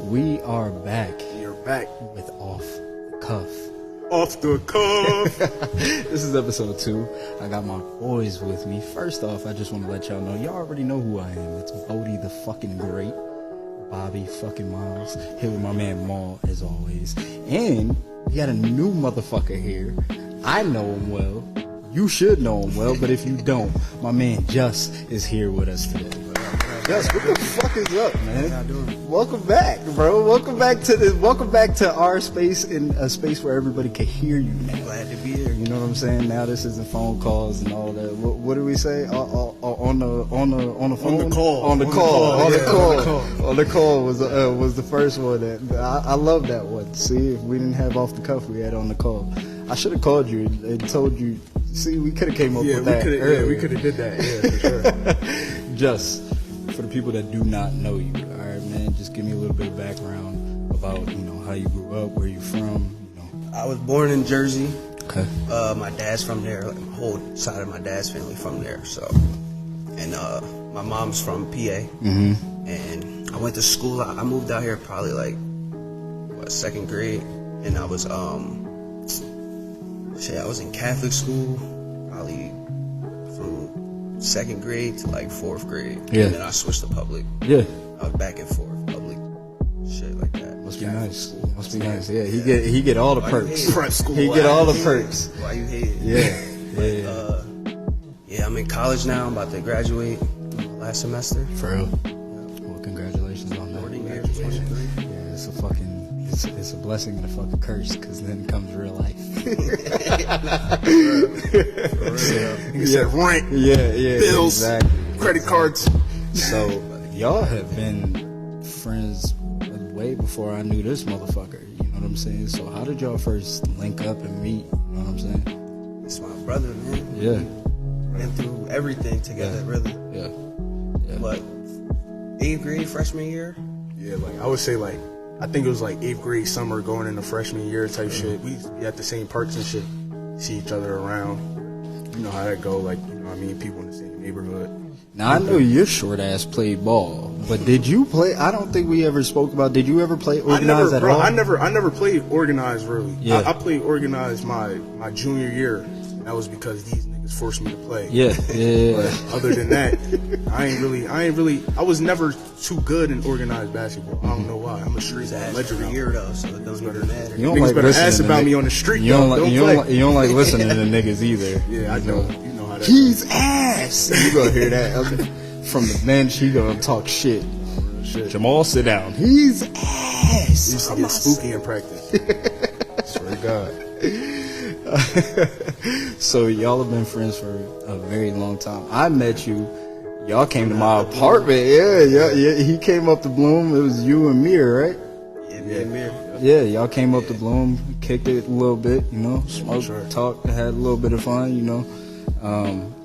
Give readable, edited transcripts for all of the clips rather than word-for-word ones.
We are back. You're back with Off the Cuff. Off the cuff. This is episode 2. I got my boys with me. First off, I just want to let y'all know, y'all already know who I am. It's Bodie the fucking Great. Bobby fucking Miles. Here with my man Maul, as always. And we got a new motherfucker here. I know him well. You should know him well, but if you don't, my man Just is here with us today. Just, what the fuck is up, man? How y'all doing? Welcome back, bro. Welcome back to our space, in a space where everybody can hear you now. Glad to be here. You know what I'm saying? Now this isn't phone calls and all that. What do we say? On the phone? On the call was the first one. I love that one. See, if we didn't have off the cuff, we had on the call. I should have called you and told you. See, we could have came up with that earlier. Yeah, we could have did that. Yeah, for sure. Just for the people that do not know you, all right, man. Just give me a little bit of background about how you grew up, where you from. I was born in Jersey. Okay. My dad's from there. Like, my whole side of my dad's family from there. So, and my mom's from PA. Mm-hmm. And I went to school. I moved out here probably like second grade, and I was I was in Catholic school probably from second grade to like fourth grade. Yeah. And then I switched to public. Yeah. I was back and forth, public shit like that. Must be nice. Must be nice. Yeah, he get all the perks. Front school. He get all the perks. Why you hate it? Yeah. Yeah, I'm in college now. I'm about to graduate last semester. For real. Well, congratulations on that. 40 years, 23. Yeah, it's a blessing and a fucking curse, because then comes real life. You said rent, bills, exactly. credit cards. So y'all have been friends way before I knew this motherfucker. You know what I'm saying? So how did y'all first link up and meet? You know what I'm saying? It's my brother, man. Yeah. Went through everything together, really. Yeah. What? 8th grade, freshman year? Yeah, like I would say, like I think it was like 8th grade summer going into freshman year type shit. We used to be at the same parks and shit, see each other around. You know how that go, like, you know what I mean, people in the same neighborhood. Now I know your short ass played ball, but did you play? I don't think we ever spoke about. Did you ever play organized at all? I never played organized really. Yeah. I played organized my junior year. And that was because these niggas forced me to play. Yeah. But other than that, I was never too good in organized basketball. I don't know why. I'm a street Ass every year though, so it doesn't even matter. You don't Niggas like better listening ask to about niggas. me on the street. You don't Don't like play. listening to niggas either. Yeah, I know. You know how that He's ass. You gonna hear that from the bench? He gonna talk shit. shit. Jamal, sit down. He's It ass. used to get spooky in practice. Swear to God. So y'all have been friends for a very long time. I met you. Y'all came to my apartment. Yeah. He came up to Bloom. It was you and Mir, right? Yeah. Yeah, y'all came up to Bloom, kicked it a little bit, smoked, talked, had a little bit of fun,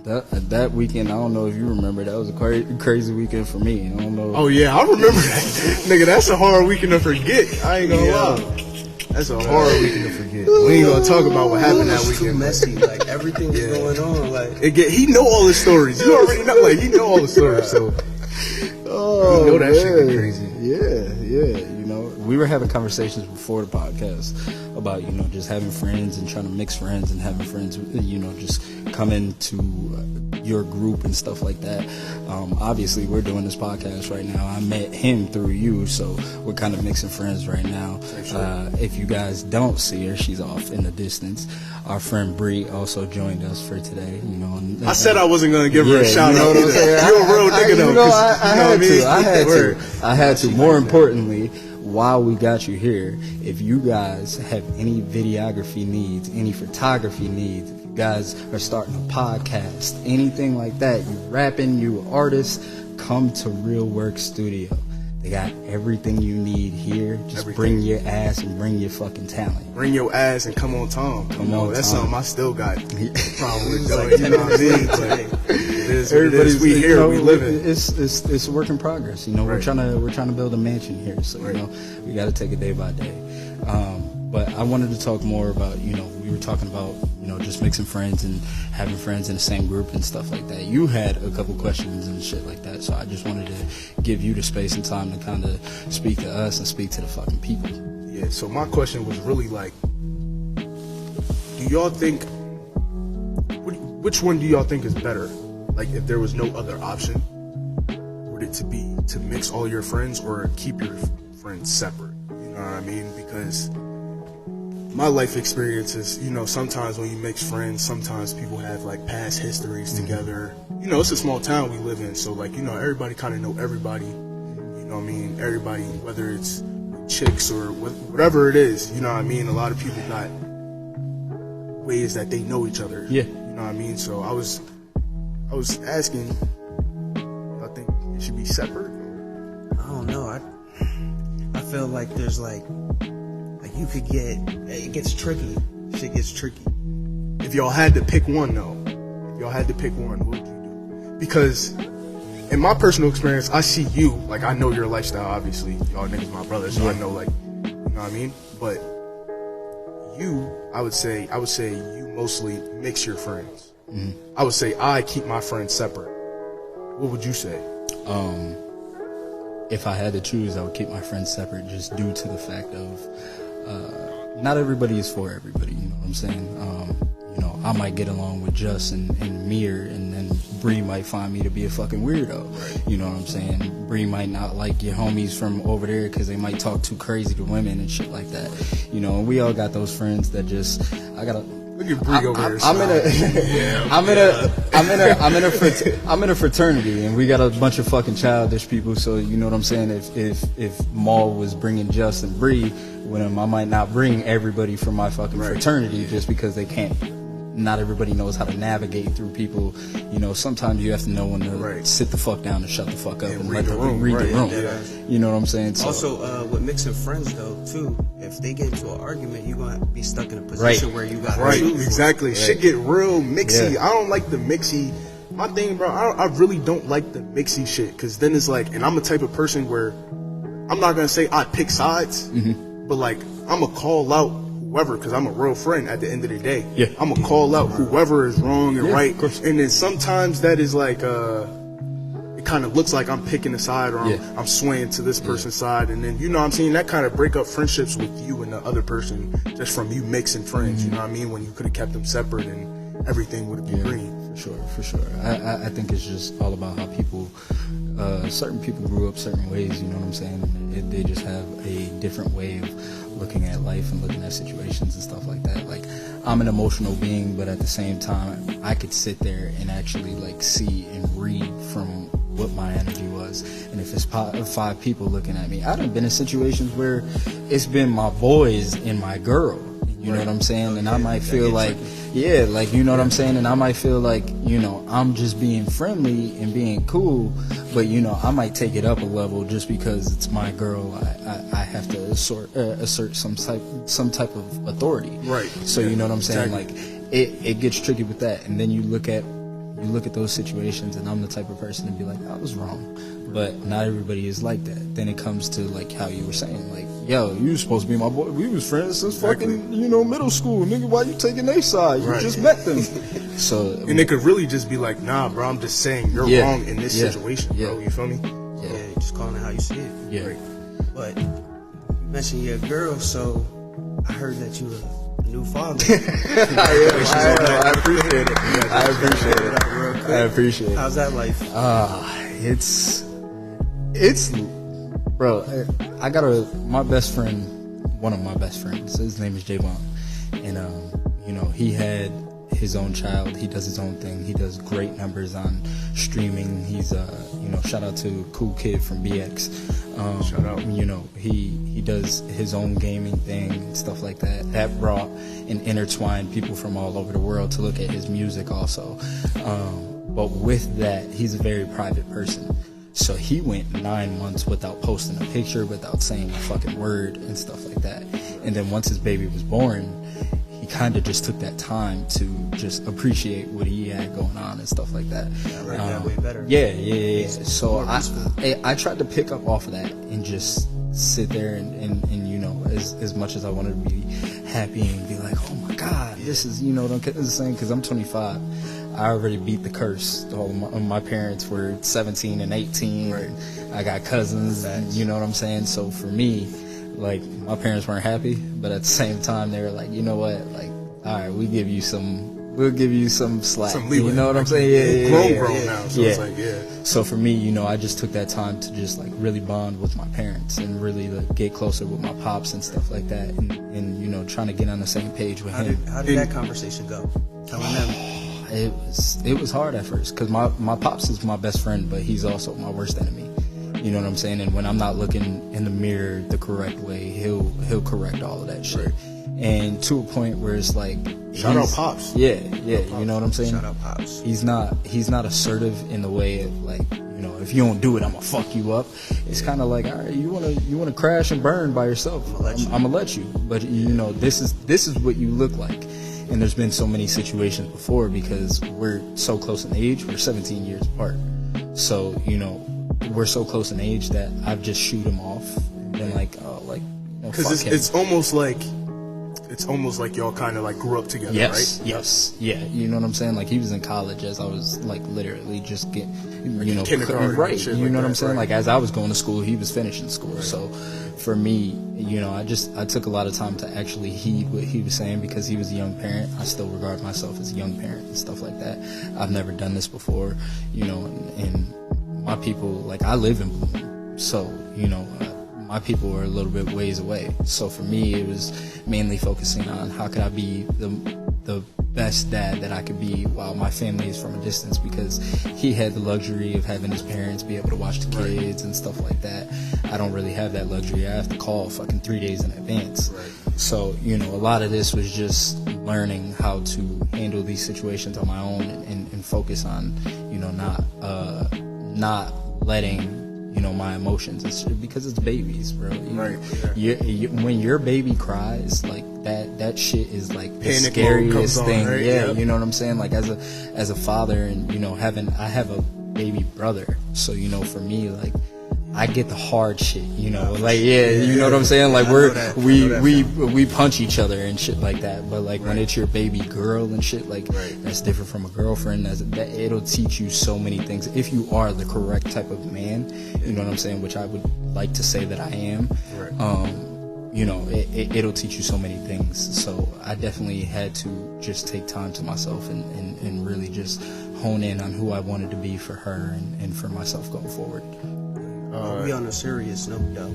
That weekend, I don't know if you remember, that was a crazy weekend for me. I don't know. Oh yeah, I remember that. Nigga, that's a hard weekend to forget. I ain't gonna lie. That's a hard weekend to forget. We ain't gonna talk about what happened that It was too weekend. messy. Like everything was going on. Like He know all the stories. You already know, like he know all the stories. So Oh, you know that man. shit get crazy. Yeah. We were having conversations before the podcast about, just having friends and trying to mix friends and having friends, just come into your group and stuff like that. Obviously, we're doing this podcast right now. I met him through you, so we're kind of mixing friends right now. If you guys don't see her, she's off in the distance. Our friend Bree also joined us for today. I said I wasn't gonna give her a shout you know out. what I'm saying? You're a real nigga though. I had to. More importantly, while we got you here, if you guys have any videography needs, any photography needs, if you guys are starting a podcast, anything like that, you rapping, you artists, come to Real Work Studio. They got everything you need here. Just bring your ass and bring your fucking talent. Bring your ass and come on Tom. That's something I still got problem with. like You know what I mean? Everybody's we here, we living. It's a work in progress. We're trying to build a mansion here, so we got to take it day by day. But I wanted to talk more about we you were talking about, you know, just mixing friends and having friends in the same group and stuff like that. You had a couple questions and shit like that, so I just wanted to give you the space and time to kind of speak to us and speak to the fucking people. Yeah, so my question was really like, do y'all think, which one do y'all think is better? Like, if there was no other option, would it to be to mix all your friends or keep your friends separate? You know what I mean? Because my life experience is, you know, sometimes when you mix friends, sometimes people have like past histories together. You know, it's a small town we live in, so like, you know, everybody kind of know everybody. You know what I mean? Everybody, whether it's chicks or whatever it is, you know what I mean? A lot of people got ways that they know each other. Yeah. You know what I mean? So I was asking, I think it should be separate. I don't know. I feel like there's like you could get, it gets tricky. Shit gets tricky. If y'all had to pick one, though, what would you do? Because in my personal experience, I see you, like, I know your lifestyle, obviously. Y'all niggas my brothers, so I know, like, you know what I mean? But you, I would say you mostly mix your friends. Mm-hmm. I would say I keep my friends separate. What would you say? If I had to choose, I would keep my friends separate, just due to the fact of not everybody is for everybody. You know what I'm saying? You know, I might get along with Just and Mir, and then Bree might find me to be a fucking weirdo. Right. You know what I'm saying? Bree might not like your homies from over there because they might talk too crazy to women and shit like that. You know, and we all got those friends that just, I gotta. Look at Bree over here. I'm in a fraternity, and we got a bunch of fucking childish people. So you know what I'm saying. If Maul was bringing Just and Bree with him, I might not bring everybody from my fucking fraternity just because they can't. Not everybody knows how to navigate through people. You know, sometimes you have to know when to sit the fuck down and shut the fuck up and read the room. Yeah. You know what I'm saying? So, also, with mixing friends though, too, if they get into an argument, you're gonna be stuck in a position where you got to choose. Exactly. Right. Shit get real mixy. Yeah. I don't like the mixy. My thing, bro, I really don't like the mixy shit, because then it's like, and I'm the type of person where I'm not gonna say I pick sides, but like I'm gonna call out whoever, because I'm a real friend at the end of the day. Yeah. I'm gonna call out whoever is wrong and right. And then sometimes that is like it kind of looks like I'm picking a side, or I'm swaying to this person's side, and then, you know what I'm saying, that kind of break up friendships with you and the other person just from you mixing friends. You know what I mean? When you could have kept them separate and everything would have been green. For sure. I think it's just all about how people, certain people grew up certain ways, you know what I'm saying? They just have a different way of looking at life and looking at situations and stuff like that. Like, I'm an emotional being, but at the same time, I could sit there and actually like see and read from what my energy was. And if it's 5 people looking at me, I done been in situations where it's been my boys and my girl. You know what I'm saying? And I might feel like, like, you know what I'm saying? And I might feel like, you know, I'm just being friendly and being cool, but, you know, I might take it up a level just because it's my girl. I have to assert some type of authority. Right. So, you know what I'm saying? Exactly. Like, it gets tricky with that. And then you look at those situations, and I'm the type of person to be like, I was wrong. But not everybody is like that. Then it comes to like how you were saying, like, yo, you was supposed to be my boy. We was friends since fucking, you know, middle school. Nigga, why you taking their side? You just met them. So, and it could really just be like, nah, bro, I'm just saying you're wrong in this situation, bro. You feel me? Yeah, just calling it how you see it. Yeah. Right. But you mentioned your girl, so I heard that you were a new father. I appreciate it. I appreciate it. How's that life? It's, bro, I got my best friend, one of my best friends, his name is Javon, and, you know, he had his own child. He does his own thing. He does great numbers on streaming. He's, you know, shout out to Cool Kid from BX. Shout out. You know, he does his own gaming thing and stuff like that. That brought and intertwined people from all over the world to look at his music also. But with that, he's a very private person. So he went 9 months without posting a picture, without saying a fucking word and stuff like that. And then once his baby was born, he kind of just took that time to just appreciate what he had going on and stuff like that. Yeah, that way better. Yeah. So I tried to pick up off of that and just sit there and you know, as much as I wanted to be happy and be like, oh my God, this is, you know what I'm saying? Because I'm 25. I already beat the curse. All my parents were 17 and 18. Right. I got cousins, you know what I'm saying? So for me, like, my parents weren't happy, but at the same time, they were like, you know what? Like, all right, we'll give you some slack. Some leeway. You know what I'm saying? Yeah, Grown now. So it's like, So for me, you know, I just took that time to just like really bond with my parents and really like get closer with my pops and stuff like that, and you know, trying to get on the same page with him. How did that conversation go? Telling them. It was hard at first because my pops is my best friend, but he's also my worst enemy. You know what I'm saying? And when I'm not looking in the mirror the correct way, he'll correct all of that shit. Right. And to a point where it's like, shout out Pops. Yeah, you know what I'm saying? Shout out Pops. He's not assertive in the way of like, you know, if you don't do it, I'm gonna fuck you up. It's kind of like, all right, you wanna crash and burn by yourself. I'm gonna let you. But you know, this is what you look like. And there's been so many situations before because we're so close in age. We're 17 years apart. So, you know, we're so close in age that I've just shoot him off and been like, oh, like, because it's almost like y'all kind of like grew up together, right? Yes, yeah. You know what I'm saying? Like, he was in college as I was like literally just getting, you know, kindergarten, right? shit You like know what that, I'm saying? right. Like, as I was going to school, he was finishing school. Right. So for me, you know, I took a lot of time to actually heed what he was saying because he was a young parent. I still regard myself as a young parent and stuff like that. I've never done this before, you know, and my people, like, I live in Bloom, so, you know, my people were a little bit ways away. So for me, it was mainly focusing on how could I be the best dad that I could be while my family is from a distance, because he had the luxury of having his parents be able to watch the kids and stuff like that. I don't really have that luxury. I have to call fucking 3 days in advance. Right. So, you know, a lot of this was just learning how to handle these situations on my own and focus on, you know, not letting, you know, my emotions. It's because it's babies, bro. Right. When your baby cries, like that shit is like the Panic mode scariest comes on, thing. right? Yeah, Yep. you know what I'm saying? Like as a father, and you know, I have a baby brother, so you know, for me, like, I get the hard shit, you know, like, you know what I'm saying? Like, we punch each other and shit like that. But like, when it's your baby girl and shit, like, that's different from a girlfriend. That it'll teach you so many things if you are the correct type of man, you know what I'm saying? Which I would like to say that I am. You know, it'll teach you so many things. So I definitely had to just take time to myself and really just hone in on who I wanted to be for her and for myself going forward. We on a serious note, though.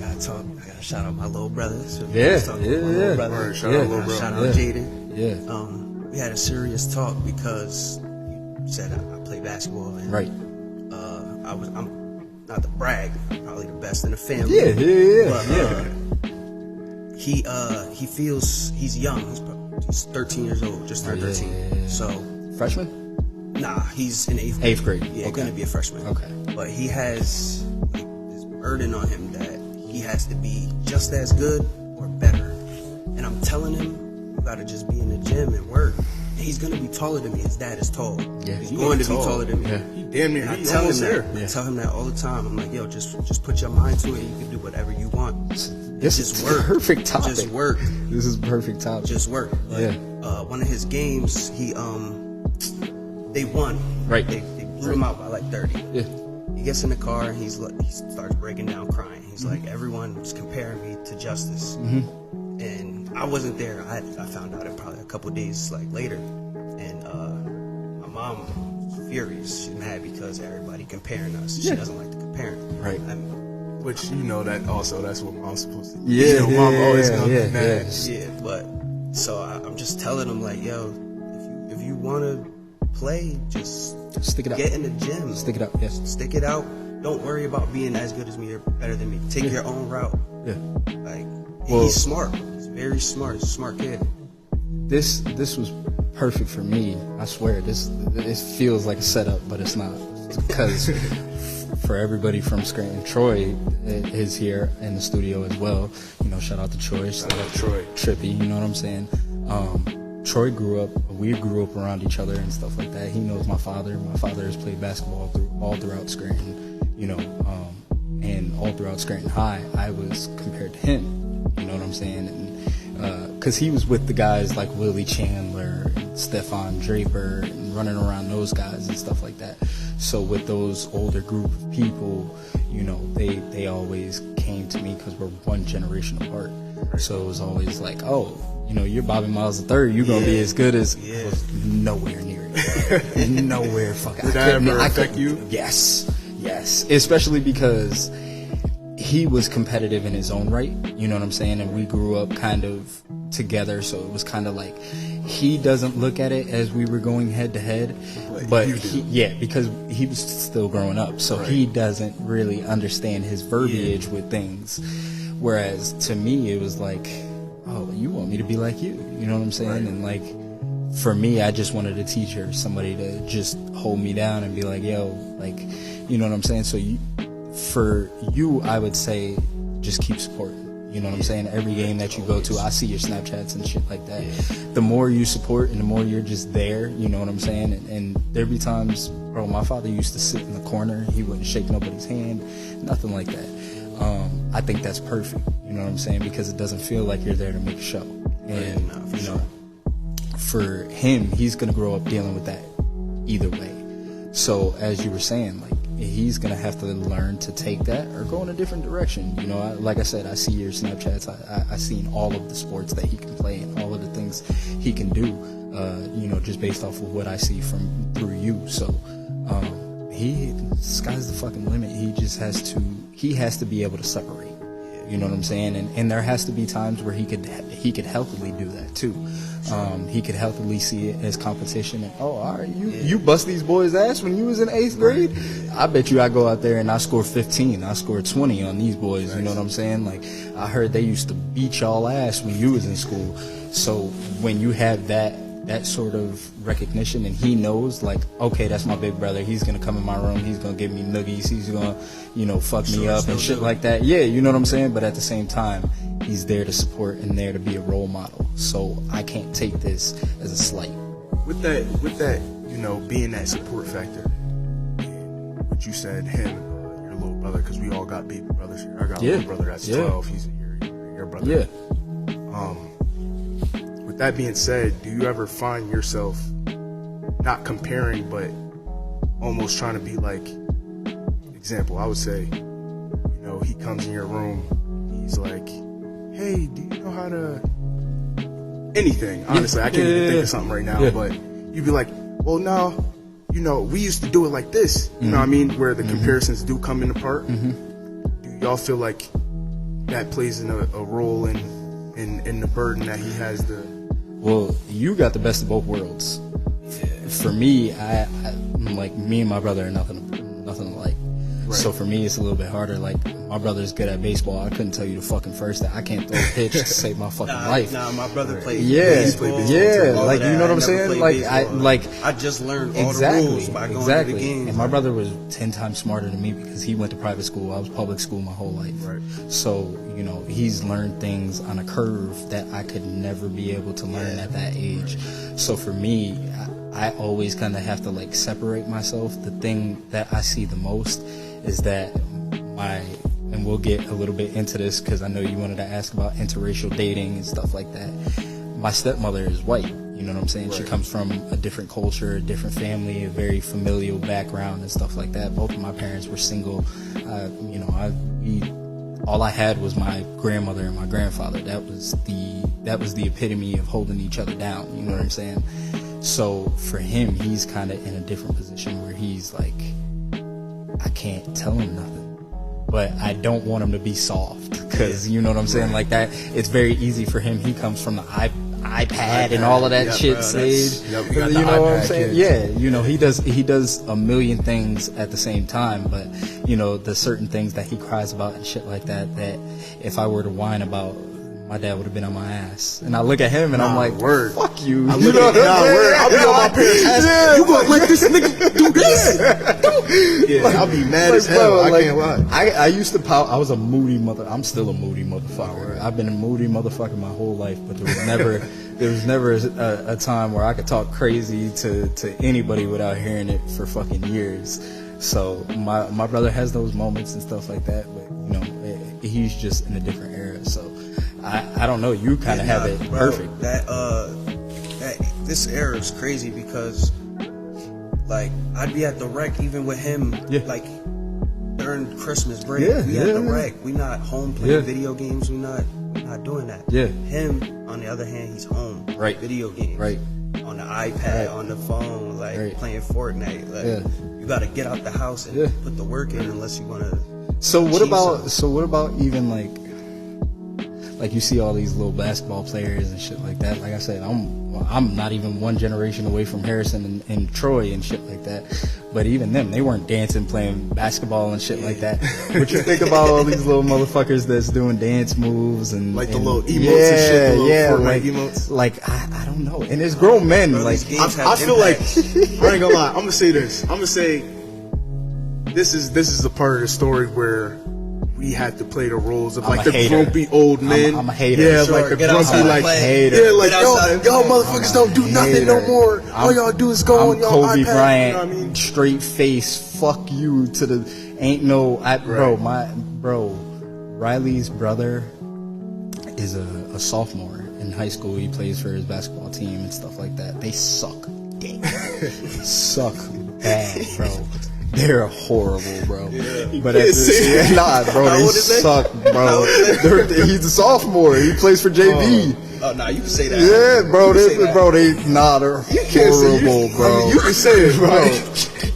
I gotta shout out my little brother. So Yeah. Shout out little brother. Shout out Jaden. Yeah. We had a serious talk because you said I play basketball, and I'm not to brag, I'm probably the best in the family. But he feels he's young. He's 13 years old, just turned 13. So freshman? Nah, he's in 8th grade. 8th grade. Yeah, gonna be a freshman. Okay. But he has like this burden on him that he has to be just as good or better. And I'm telling him, you gotta just be in the gym and work. And he's gonna be taller than me. His dad is tall. Yeah. He's going to be taller than me. Yeah. He damn near. And I He's tell him almost that. there. I tell him that all the time. I'm like, yo, just put your mind to it. You can do whatever you want. This just is work. Perfect topic. Just work. This is perfect topic. Just work. Like, one of his games, they won. Right. They blew him out by like 30. Yeah. He gets in the car and he starts breaking down crying. He's like, everyone was comparing me to Justice. And I wasn't there. I found out it probably a couple days like later. And my mom was furious. She's mad because everybody comparing us. She doesn't like to compare. Right. Which, you know, that's what mom's supposed to do. Yeah, you know, mom always gonna be mad. Yeah, but so I'm just telling him like, yo, if you want to play, just stick it out. Get in the gym. Stick it out. Yeah. Stick it out. Don't worry about being as good as me or better than me. Take your own route. Yeah. Like, he's smart. He's very smart. He's a smart kid. This was perfect for me. I swear. It feels like a setup, but it's not. Because for everybody from Scranton, Troy is here in the studio as well. You know, shout out to Troy. Shout out Troy. Trippy, you know what I'm saying? Troy we grew up around each other and stuff like that. He knows my father. My father has played basketball all throughout Scranton, you know, and all throughout Scranton High, I was compared to him. You know what I'm saying? And because he was with the guys like Willie Chandler, and Stefan Draper, and running around those guys and stuff like that. So with those older group of people, you know, they always came to me because we're one generation apart. So it was always like, oh, you know, you're Bobby Miles III. You're gonna be as good as. I was nowhere near it. Nowhere fucking. Did that ever affect you? Yes. Especially because he was competitive in his own right. You know what I'm saying? And we grew up kind of together, so it was kind of like he doesn't look at it as we were going head to head, but because he was still growing up, so he doesn't really understand his verbiage with things. Whereas to me, it was like, oh, you want me to be like you? You know what I'm saying? Right. And like, for me, I just wanted a teacher, somebody to just hold me down and be like, yo, like, you know what I'm saying? So for you, I would say just keep supporting. You know what I'm saying? Every game that you go to, I see your Snapchats and shit like that. The more you support and the more you're just there, you know what I'm saying? And there be times, bro, my father used to sit in the corner. He wouldn't shake nobody's hand, nothing like that. I think that's perfect, you know what I'm saying? Because it doesn't feel like you're there to make a show. And, you know, for him, he's going to grow up dealing with that either way. So as you were saying, like, he's going to have to learn to take that or go in a different direction. You know, like I said, I see your Snapchats. I seen all of the sports that he can play and all of the things he can do, you know, just based off of what I see through you. So sky's the fucking limit. He has to be able to separate. You know what I'm saying? And there has to be times where he could healthily do that too. He could healthily see it as competition. And, oh, all right, you bust these boys' ass when you was in 8th grade? I bet you I go out there and I score 15. I score 20 on these boys. You know what I'm saying? Like, I heard they used to beat y'all ass when you was in school. So when you have that sort of recognition and he knows, like, okay, that's my big brother. He's going to come in my room. He's going to give me noogies. He's going to, you know, fuck me up and shit like that. Yeah, you know what I'm saying? But at the same time, he's there to support and there to be a role model. So I can't take this as a slight. With that, you know, being that support factor, and what you said, him, your little brother, because we all got baby brothers here. I got a little brother that's 12. He's your brother. Yeah. With that being said, do you ever find yourself not comparing, but almost trying to be like, example, I would say, you know, he comes in your room, he's like, hey, do you know how to anything? Honestly, I can't even think of something right now, but you'd be like, well, no, you know, we used to do it like this. You know what I mean? Where the comparisons do come into part. Do y'all feel like that plays in a role in the burden that he has to? Well, you got the best of both worlds. For me, I'm like, me and my brother are nothing alike. Right. So for me, it's a little bit harder. Like, my brother's good at baseball. I couldn't tell you the fucking first that I can't throw a pitch to save my fucking life. Nah, my brother played baseball. Yeah, like, you know what I'm saying? Like, I just learned all the rules by going to the games. And my brother was 10 times smarter than me because he went to private school. I was public school my whole life. Right. So, you know, he's learned things on a curve that I could never be able to learn at that age. So for me, I always kind of have to, like, separate myself. The thing that I see the most is that and we'll get a little bit into this because I know you wanted to ask about interracial dating and stuff like that. My stepmother is white, you know what I'm saying? Right. She comes from a different culture, a different family, a very familial background and stuff like that. Both of my parents were single. You know, all I had was my grandmother and my grandfather. That was the epitome of holding each other down, you know what I'm saying? So for him, he's kind of in a different position where he's like, I can't tell him nothing, but I don't want him to be soft because you know what I'm saying, like that. It's very easy for him. He comes from the iPad and all of that shit stage. You know what I'm saying? Yeah, you know, he does a million things at the same time, but you know, the certain things that he cries about and shit like that if I were to whine about, my dad would have been on my ass. And I look at him and I'm like, fuck you. I'll be on my parents' ass. You gonna let this nigga do this? Yeah, I'll be mad as hell. I can't lie. I used to pout. I was a moody mother. I'm still a moody motherfucker. I've been a moody motherfucker my whole life, but there was never a time where I could talk crazy to anybody without hearing it for fucking years. So my brother has those moments and stuff like that, but you know, he's just in a different era. So I don't know. You kind of have it perfect. This era is crazy because like I'd be at the rec even with him. Yeah. Like during Christmas break, Yeah, we at the rec. We not home playing video games. We not doing that. Yeah. Him, on the other hand, he's home. Right. Video games. Right. On the iPad, on the phone, like playing Fortnite. Like you got to get out the house and put the work in unless you want to. So what about even like you see all these little basketball players and shit like that? Like I said, I'm not even one generation away from Harrison and Troy and shit like that. But even them, they weren't dancing, playing basketball and shit like that. What you think about all these little motherfuckers that's doing dance moves and like the little emotes and shit, the little like emotes? Like I don't know. And it's grown men. Bro, like I feel like I ain't gonna lie. I'm gonna say this. I'm gonna say this is the part of the story where we had to play the roles of like the grumpy old men. I'm a hater. Yeah, Sure, like the get grumpy outside, like hater. yeah, like Get y'all motherfuckers don't do nothing no more. All y'all do is go on I'm y'all Kobe iPad. Bryant, You know what I mean? straight face, fuck you to the ain't no bro. Riley's brother is a sophomore in high school. He plays for his basketball team and stuff like that. They suck dick. Suck bad, bro. They're horrible, bro. But at the nah, bro, they suck, bro. He's a sophomore. He plays for JV. Oh, nah, you can say that. Yeah, bro. They're can't say horrible, bro. I mean, you can say it, bro.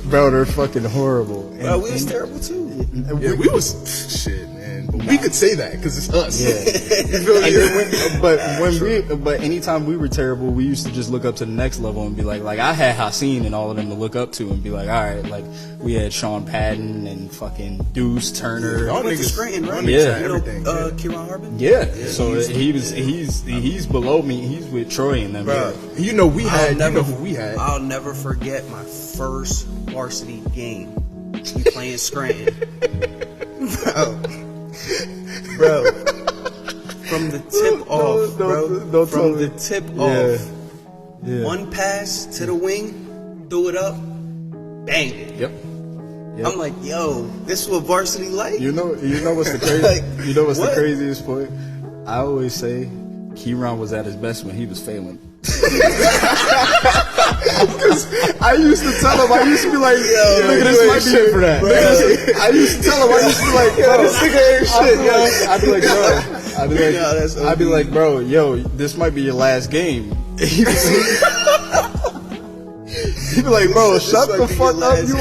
Bro, they're fucking horrible. Bro, we was terrible too. Yeah, we was shit, man. But we could say that because it's us. Yeah. You feel me? But anytime we were terrible, we used to just look up to the next level and be like I had Haseen and all of them to look up to and be like, all right, like we had Sean Patton and fucking Deuce Turner. Y'all Went to niggas, Scranton, right? Yeah. You know, everything. Kieran Harbin? Yeah. So he's below me. He's with Troy and them. Bro, You know we had. You know who we had. I'll never forget my first varsity game. We playing Scranton. Bro. From the tip off, bro. From the tip off. Yeah. One pass to the wing, threw it up, bang it. Yep. I'm like, yo, this is what varsity like? You know what's the crazy? Like, you know what's what? the craziest point? I always say, Kieran was at his best when he was failing. I used to tell him, I used to be like, yo, look at this might be shit for that. I used to tell him, I used to be like, yo, this nigga ain't shit, yo. I'd be like, bro. I'd be like, bro, yo, this might be your last game. He'd be like, bro, shut the fuck up, you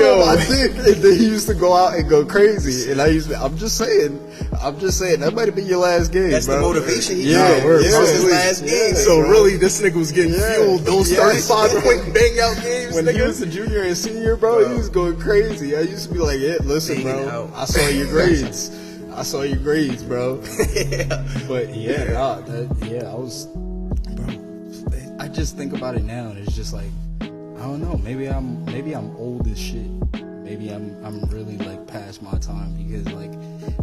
on my dick. And then he used to go out and go crazy. And I'm just saying, that might have been your last game, That's bro. the motivation he Yeah, got. This was his last game. So really, this nigga was getting fueled those 35-point bang out games. When he was a junior and senior, bro, he was going crazy. I used to be like, yeah, listen, bro, I saw your grades. Bro. But I was, bro. I just think about it now, and it's just like, I don't know. Maybe I'm old as shit. Maybe I'm really like past my time because like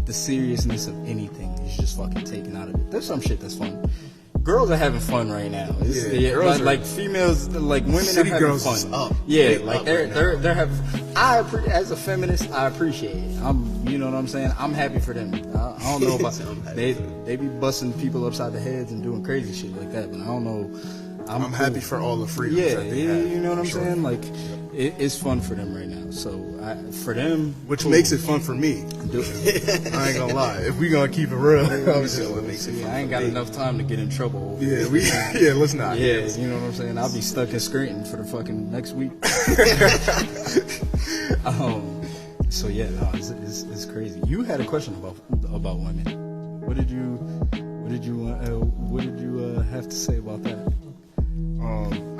the seriousness of anything is just fucking taken out of it. There's some shit that's fun. Girls are having fun right now. Girls like females, like women City are having girls fun. is up. Yeah, They like up they're having. As a feminist, I appreciate it. You know what I'm saying? I'm happy for them. I don't know about they be busting people upside the heads and doing crazy shit like that, but I don't know. I'm happy for all the freedoms Yeah, that they have. you know what I'm saying? Like, it's fun for them right now. So, for them... Which makes it fun for me. I ain't gonna lie. If we gonna keep it real. I ain't got enough time to get in trouble. Yeah, let's not. Yeah, you know what I'm saying? I'll be stuck in Scranton for the fucking next week. So, yeah, no, it's crazy. You had a question about women. What did you have to say about that?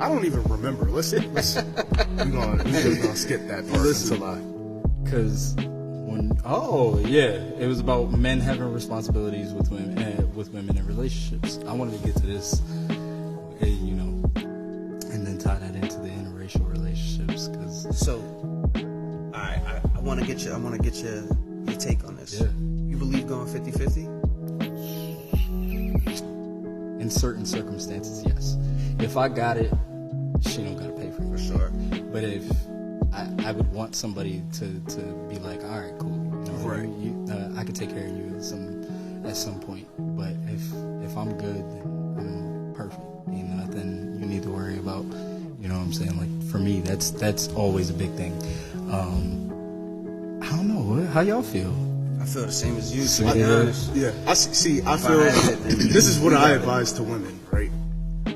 I don't even remember. We're just gonna skip that part until because it was about men having responsibilities with women in relationships. I wanted to get to this, and then tie that into the interracial relationships. All right, I want to get your take on this. Yeah. You believe going 50-50? In certain circumstances, yes. If I got it, she don't gotta pay for it. For sure. But if I would want somebody to be like, all right, cool, you know, Right. I could take care of you at some point, but if I'm good, then I'm perfect. Ain't nothing you need to worry about. You know what I'm saying? Like for me, that's always a big thing. I don't know. How y'all feel? I feel the same as you. So, To be honest. Yeah, I feel this is what I advise to women, right?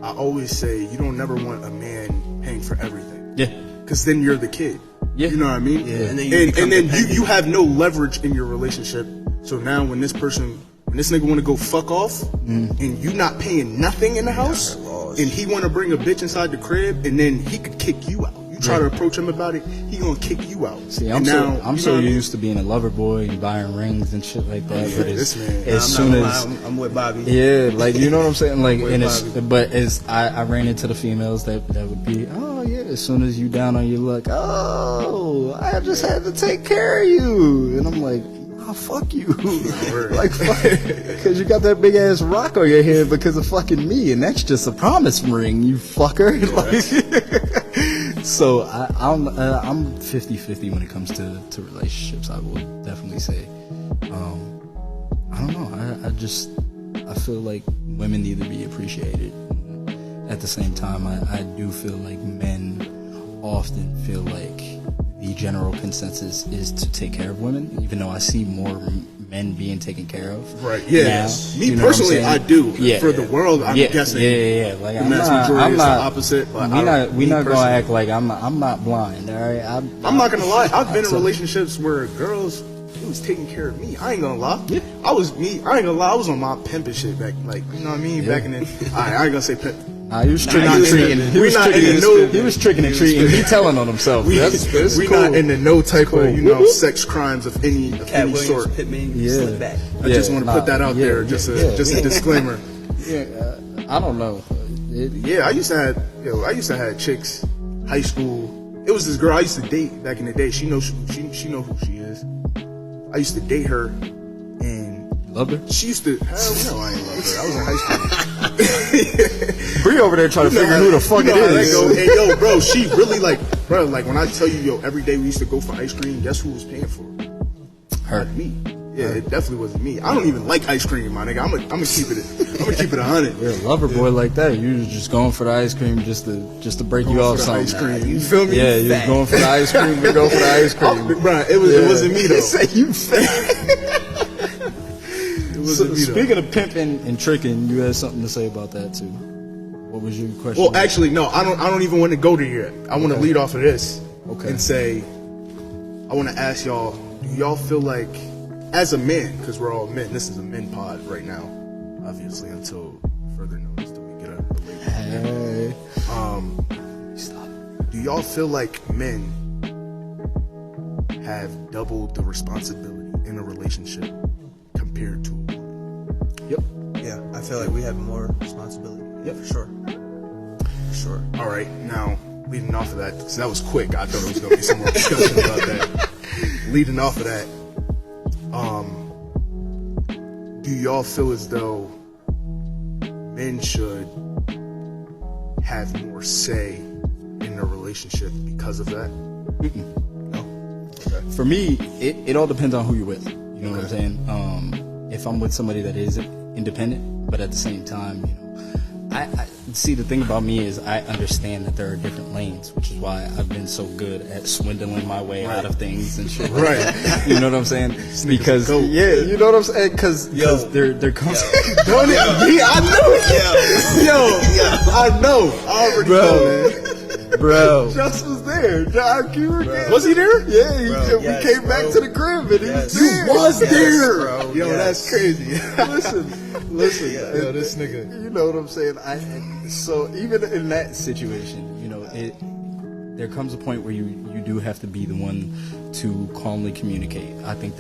I always say you don't never want a man paying for everything. Yeah. Because then you're the kid. Yeah. You know what I mean? Yeah. And then you have no leverage in your relationship. So now when this nigga want to go fuck off, and you not paying nothing in the house, and he want to bring a bitch inside the crib, and then he could kick you out. You try to approach him about it, he gonna kick you out. See, I'm so used to being a lover boy and buying rings and shit like that. But I'm with Bobby. Yeah, like you know what I'm saying. Like, I ran into the females that would be, oh yeah, as soon as you down on your luck, oh, I just had to take care of you, and I'm like, oh, fuck you. Like, fuck, because you got that big ass rock on your head because of fucking me, and that's just a promise ring, you fucker. Like, so I'm 50-50 when it comes to relationships. I will definitely say, I don't know. I feel like women need to be appreciated. At the same time, I do feel like men often feel like the general consensus is to take care of women, even though I see more men being taken care of. Right. Yeah. Now, Me personally, I do. Yeah. For the world, I'm guessing. Yeah. Like the mass majority is the opposite. But we not gonna act like I'm not blind. All right. I'm not gonna lie. I've been in relationships where girls, it was taking care of me. I ain't gonna lie. Yeah. I ain't gonna lie. I was on my pimping shit back, like, you know what I mean. Back in the, I ain't gonna say pimp. He was tricking and treating. He was tricking and treating. He telling on himself. That's we cool. not in the no type of sex crimes of any sort. Pittman, Yeah. back. I just want to put that out there, just a disclaimer. Yeah, I don't know. I used to have chicks, high school. It was this girl I used to date back in the day. She know who she is. I used to date her, and Loved her? she used to. Hell no, I ain't love her. I was in high school. Bree over there trying to figure who the fuck it is. Hey, yo, bro, she really like when I tell you, yo, every day we used to go for ice cream. Guess who was paying for it? Her. Not me. Yeah, it definitely wasn't me. I don't even like ice cream, my nigga. I'm gonna keep it 100. You're a lover boy like that. You was just going for the ice cream just to break you off something. Ice cream. You feel me? Yeah, you was going for the ice cream to go for the ice cream. Bro, it wasn't me though. Say you fat. So, speaking of pimping and tricking, you had something to say about that too. What was your question? Well, actually, no. I don't even want to go there yet. I want to lead off of this and say, I want to ask y'all: do y'all feel like, as a man, because we're all men, this is a men pod right now, obviously until further notice till we get a lady. Stop. Do y'all feel like men have doubled the responsibility in a relationship compared to a woman? Yep. Yeah, I feel like we have more responsibility. Yeah, for sure. For sure. All right, now leading off of that, because that was quick. I thought it was going to be some more discussion about that. Leading off of that, do y'all feel as though men should have more say in a relationship because of that? No. Okay. For me, it all depends on who you're with. You know what I'm saying? If I'm with somebody that is independent, but at the same time, you know, I see, the thing about me is I understand that there are different lanes, which is why I've been so good at swindling my way out of things and shit. Like that. You know what I'm saying? Because you know what I'm saying? Because there comes. Don't it? Yeah, I know. Yo, I know. I already know, man. Bro, Just was there. Was he there? Yeah, we came back to the crib and he was there. You was there, bro. Yo, that's crazy. Listen. Yo, this nigga. You know what I'm saying? So even in that situation, you know, there comes a point where you do have to be the one to calmly communicate. I think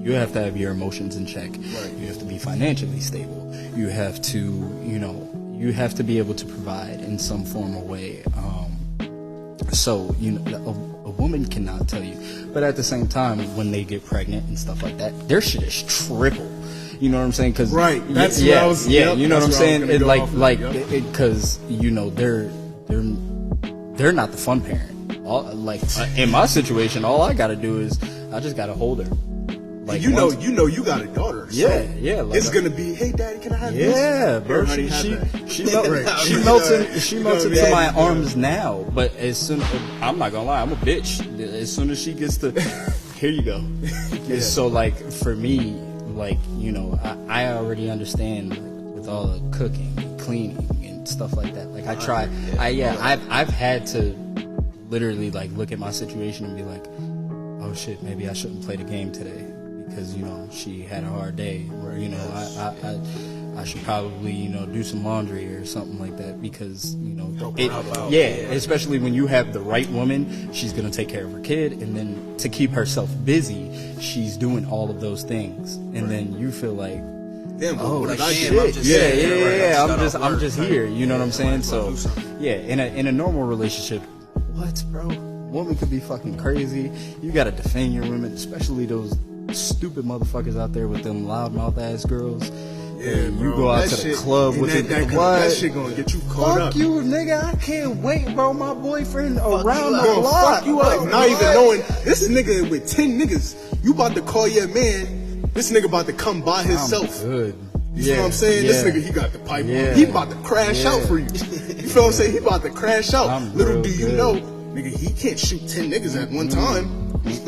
you have to have your emotions in check. Right. You have to be financially stable. You have to, you have to be able to provide in some form or way. So, a woman cannot tell you. But at the same time, when they get pregnant and stuff like that, their shit is triple. You know what I'm saying? Cause right. That's what I was. Yeah. You know what I'm saying? Because they're not the fun parent In my situation, all I gotta do is I just gotta hold her. Like, you got a daughter. So yeah. Like, it's gonna be, hey, daddy, can I have this? Yeah, bro. She melts into my arms now. But as soon, I'm not gonna lie, I'm a bitch. As soon as she gets to, here you go. Yeah. So like for me, like, you know, I already understand, like, with all the cooking, and cleaning, and stuff like that. Like I've had to literally like look at my situation and be like, oh shit, maybe I shouldn't play the game today. Because, you know, she had a hard day, or, you know, I should probably, you know, do some laundry or something like that, because, you know, especially when you have the right woman, she's going to take care of her kid, and then to keep herself busy, she's doing all of those things, and then you feel like, like, shit, I'm just here, you know what I'm saying? So, yeah, in a normal relationship, what, bro? Woman could be fucking crazy. You got to defend your women, especially those stupid motherfuckers out there with them loudmouth ass girls. Yeah, bro. You go out to the club with that shit gonna get you caught up. Fuck you, nigga. I can't wait, bro. My boyfriend around the block. Fuck you up. Not even knowing this nigga with 10 niggas. You about to call your man. This nigga about to come by himself. Good. You feel what I'm saying? This nigga, he got the pipe. He about to crash out for you. You feel what I'm saying? He about to crash out. Little do you know, nigga, he can't shoot 10 niggas at one time.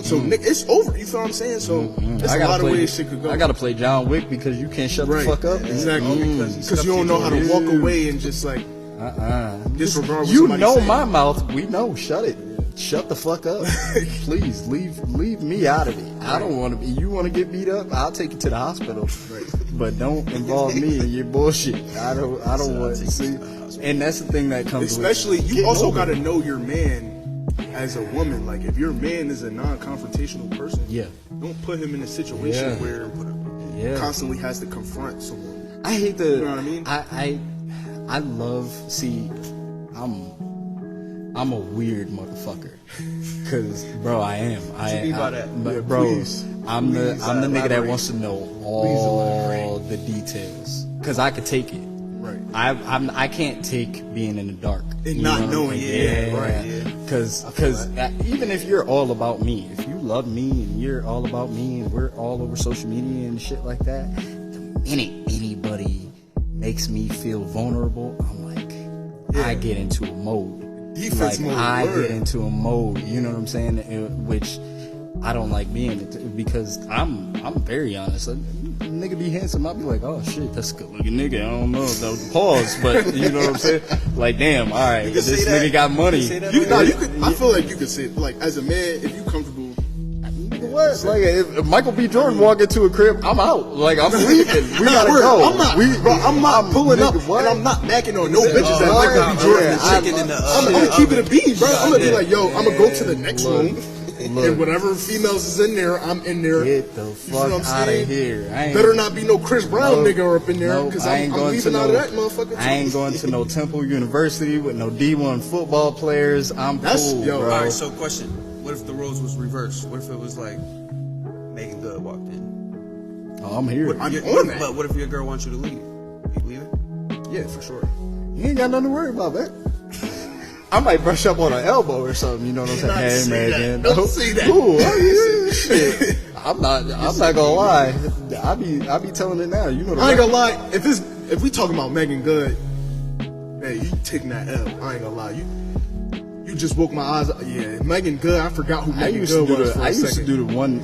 So it's over. You feel what I'm saying? So there's a lot of ways shit could go. I gotta play John Wick because you can't shut the fuck up. Exactly. Because you don't know how to walk away and just like disregard. You know my mouth. We know. Shut it. Shut the fuck up. Please leave me out of it. I don't want to be. You want to get beat up? I'll take you to the hospital. But don't involve me in your bullshit. I don't want to see. And that's the thing that comes. Especially you also got to know your man. As a woman, like if your man is a non-confrontational person, don't put him in a situation where constantly has to confront someone. I hate the. You know what I mean? I love. See, I'm a weird motherfucker. Cause, bro, I am. I'm the nigga that wants to know all the details. Cause I could take it. Right. I can't take being in the dark and not knowing. Because even if you're all about me, if you love me and you're all about me and we're all over social media and shit like that, the minute anybody makes me feel vulnerable, I'm like, I get into a mode. Defense mode. I get into a mode. You know what I'm saying? Which I don't like being, because I'm very honest. Nigga be handsome, I'll be like, oh shit, that's a good looking nigga. I don't know if that was pause, but you know what I'm saying? Like, damn, all right, this nigga got money. I feel like you could say, like, as a man, if you comfortable. What? Like, if Michael B. Jordan walk into a crib, I'm out. Like, I'm leaving. We gotta go. I'm not pulling up, and I'm not backing on no bitches that Michael B. Jordan. I'm gonna keep it a bean, bro. I'm gonna be like, yo, I'm gonna go to the next room. And whatever females is in there, I'm in there. Get the fuck out of here. Better not be no Chris Brown nigga up in there, because I'm leaving out of that motherfucker. I ain't going to no Temple University with no D1 football players. I'm cool, bro. Alright, so question. What if the roles was reversed? What if it was like Megan Good walked in? Oh, I'm here. I'm on that. But what if your girl wants you to leave? You leave it? Yeah, for sure. You ain't got nothing to worry about, man. I might brush up on an elbow or something, you know what I'm saying? Hey, man, don't see that. Ooh, shit. I'm not gonna lie. I be telling it now. You know. I ain't gonna lie. If we talking about Megan Good, man, you taking that L. I ain't gonna lie. You just woke my eyes. Yeah, Megan Good. I forgot who Megan Good was. I used to do the one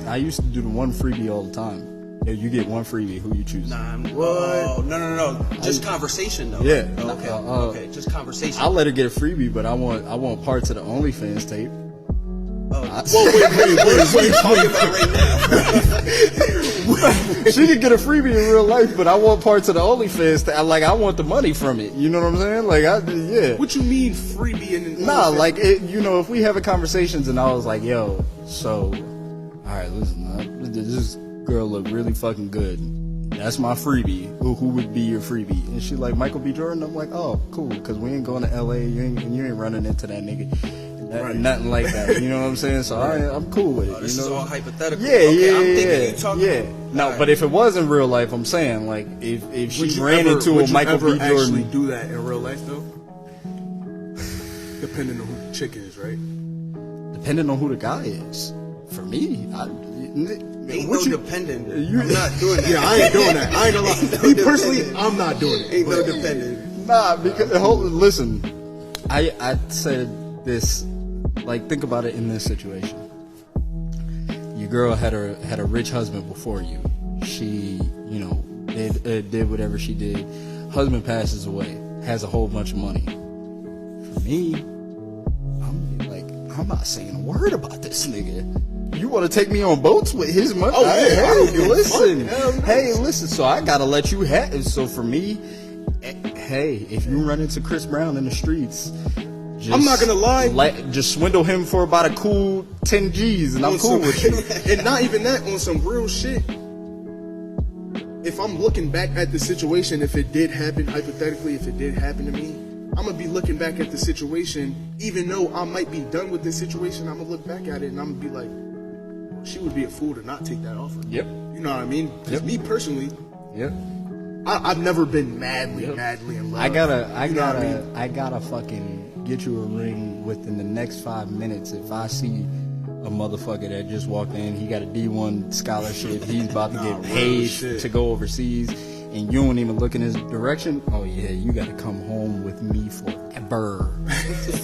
freebie all the time. If you get one freebie, who you choose? Nah, no. Just conversation though. Yeah. Okay. Just conversation. I'll let her get a freebie, but I want parts of the OnlyFans tape. Wait. Talking about right now. She could get a freebie in real life, but I want parts of the OnlyFans. Like, I want the money from it. You know what I'm saying? Like, What you mean freebie in? Nah, like if we having conversations and I was like, yo, so, all right, listen, this girl look really fucking good. That's my freebie. Who would be your freebie? And she like, Michael B. Jordan. I'm like, oh, cool, because we ain't going to L.A. You ain't running into that nigga. Nothing like that. You know what I'm saying? So I'm cool with it. This is all hypothetical. Yeah. I'm thinking you talking. No, but if it was in real life, I'm saying, like, if she ran into a Michael B. Jordan, actually do that in real life though? Depending on who the chick is, right? Depending on who the guy is. For me, Ain't no dependent. I'm not doing that. Yeah, I ain't doing that. I ain't gonna lie. Me personally, I'm not doing it. Ain't no dependent. Nah, because listen, I said this. Like, think about it in this situation. Your girl had a rich husband before you. She, did whatever she did. Husband passes away, has a whole bunch of money. For me, I'm not saying a word about this nigga. You want to take me on boats with his money? Oh, yeah. Hey, listen. Hey, listen. So I gotta let you have it. So for me, hey, if you run into Chris Brown in the streets, I'm not gonna lie. Just swindle him for about a cool 10 G's, and I'm cool with you. And not even that, on some real shit. If I'm looking back at the situation, if it did happen, hypothetically, if it did happen to me, I'm gonna be looking back at the situation, even though I might be done with this situation, I'm gonna look back at it and I'm gonna be like, well, she would be a fool to not take that offer. Yep. You know what I mean? 'Cause Yep. me personally, Yep. I've never been madly in love. I You know what I mean? I gotta fucking get you a ring within the next 5 minutes. If I see a motherfucker that just walked in, he got a D1 scholarship, he's about to get paid to go overseas, and you don't even look in his direction, oh yeah, you gotta come home with me forever.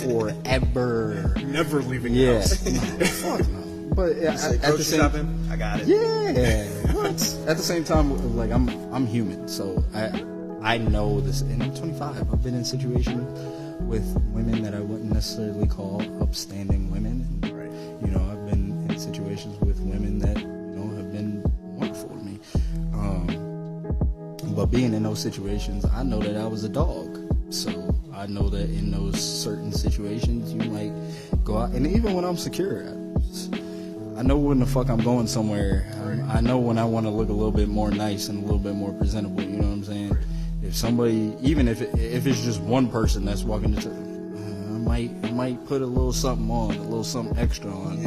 Forever. Never leaving the Yeah. house. No, fuck no. But yeah, Say at the grocery same shopping, I got it. yeah. What? At the same time, like I'm human, so I know this, and I'm 25. I've been in situations with women that I wouldn't necessarily call upstanding women. And, I've been in situations with women that have been wonderful to me. But being in those situations, I know that I was a dog. So I know that in those certain situations, you might go out, and even when I'm secure, I know when the fuck I'm going somewhere. I know when I want to look a little bit more nice and a little bit more presentable. You know what I'm saying? If somebody, even if it's just one person that's walking into, I might put a little something on, a little something extra on.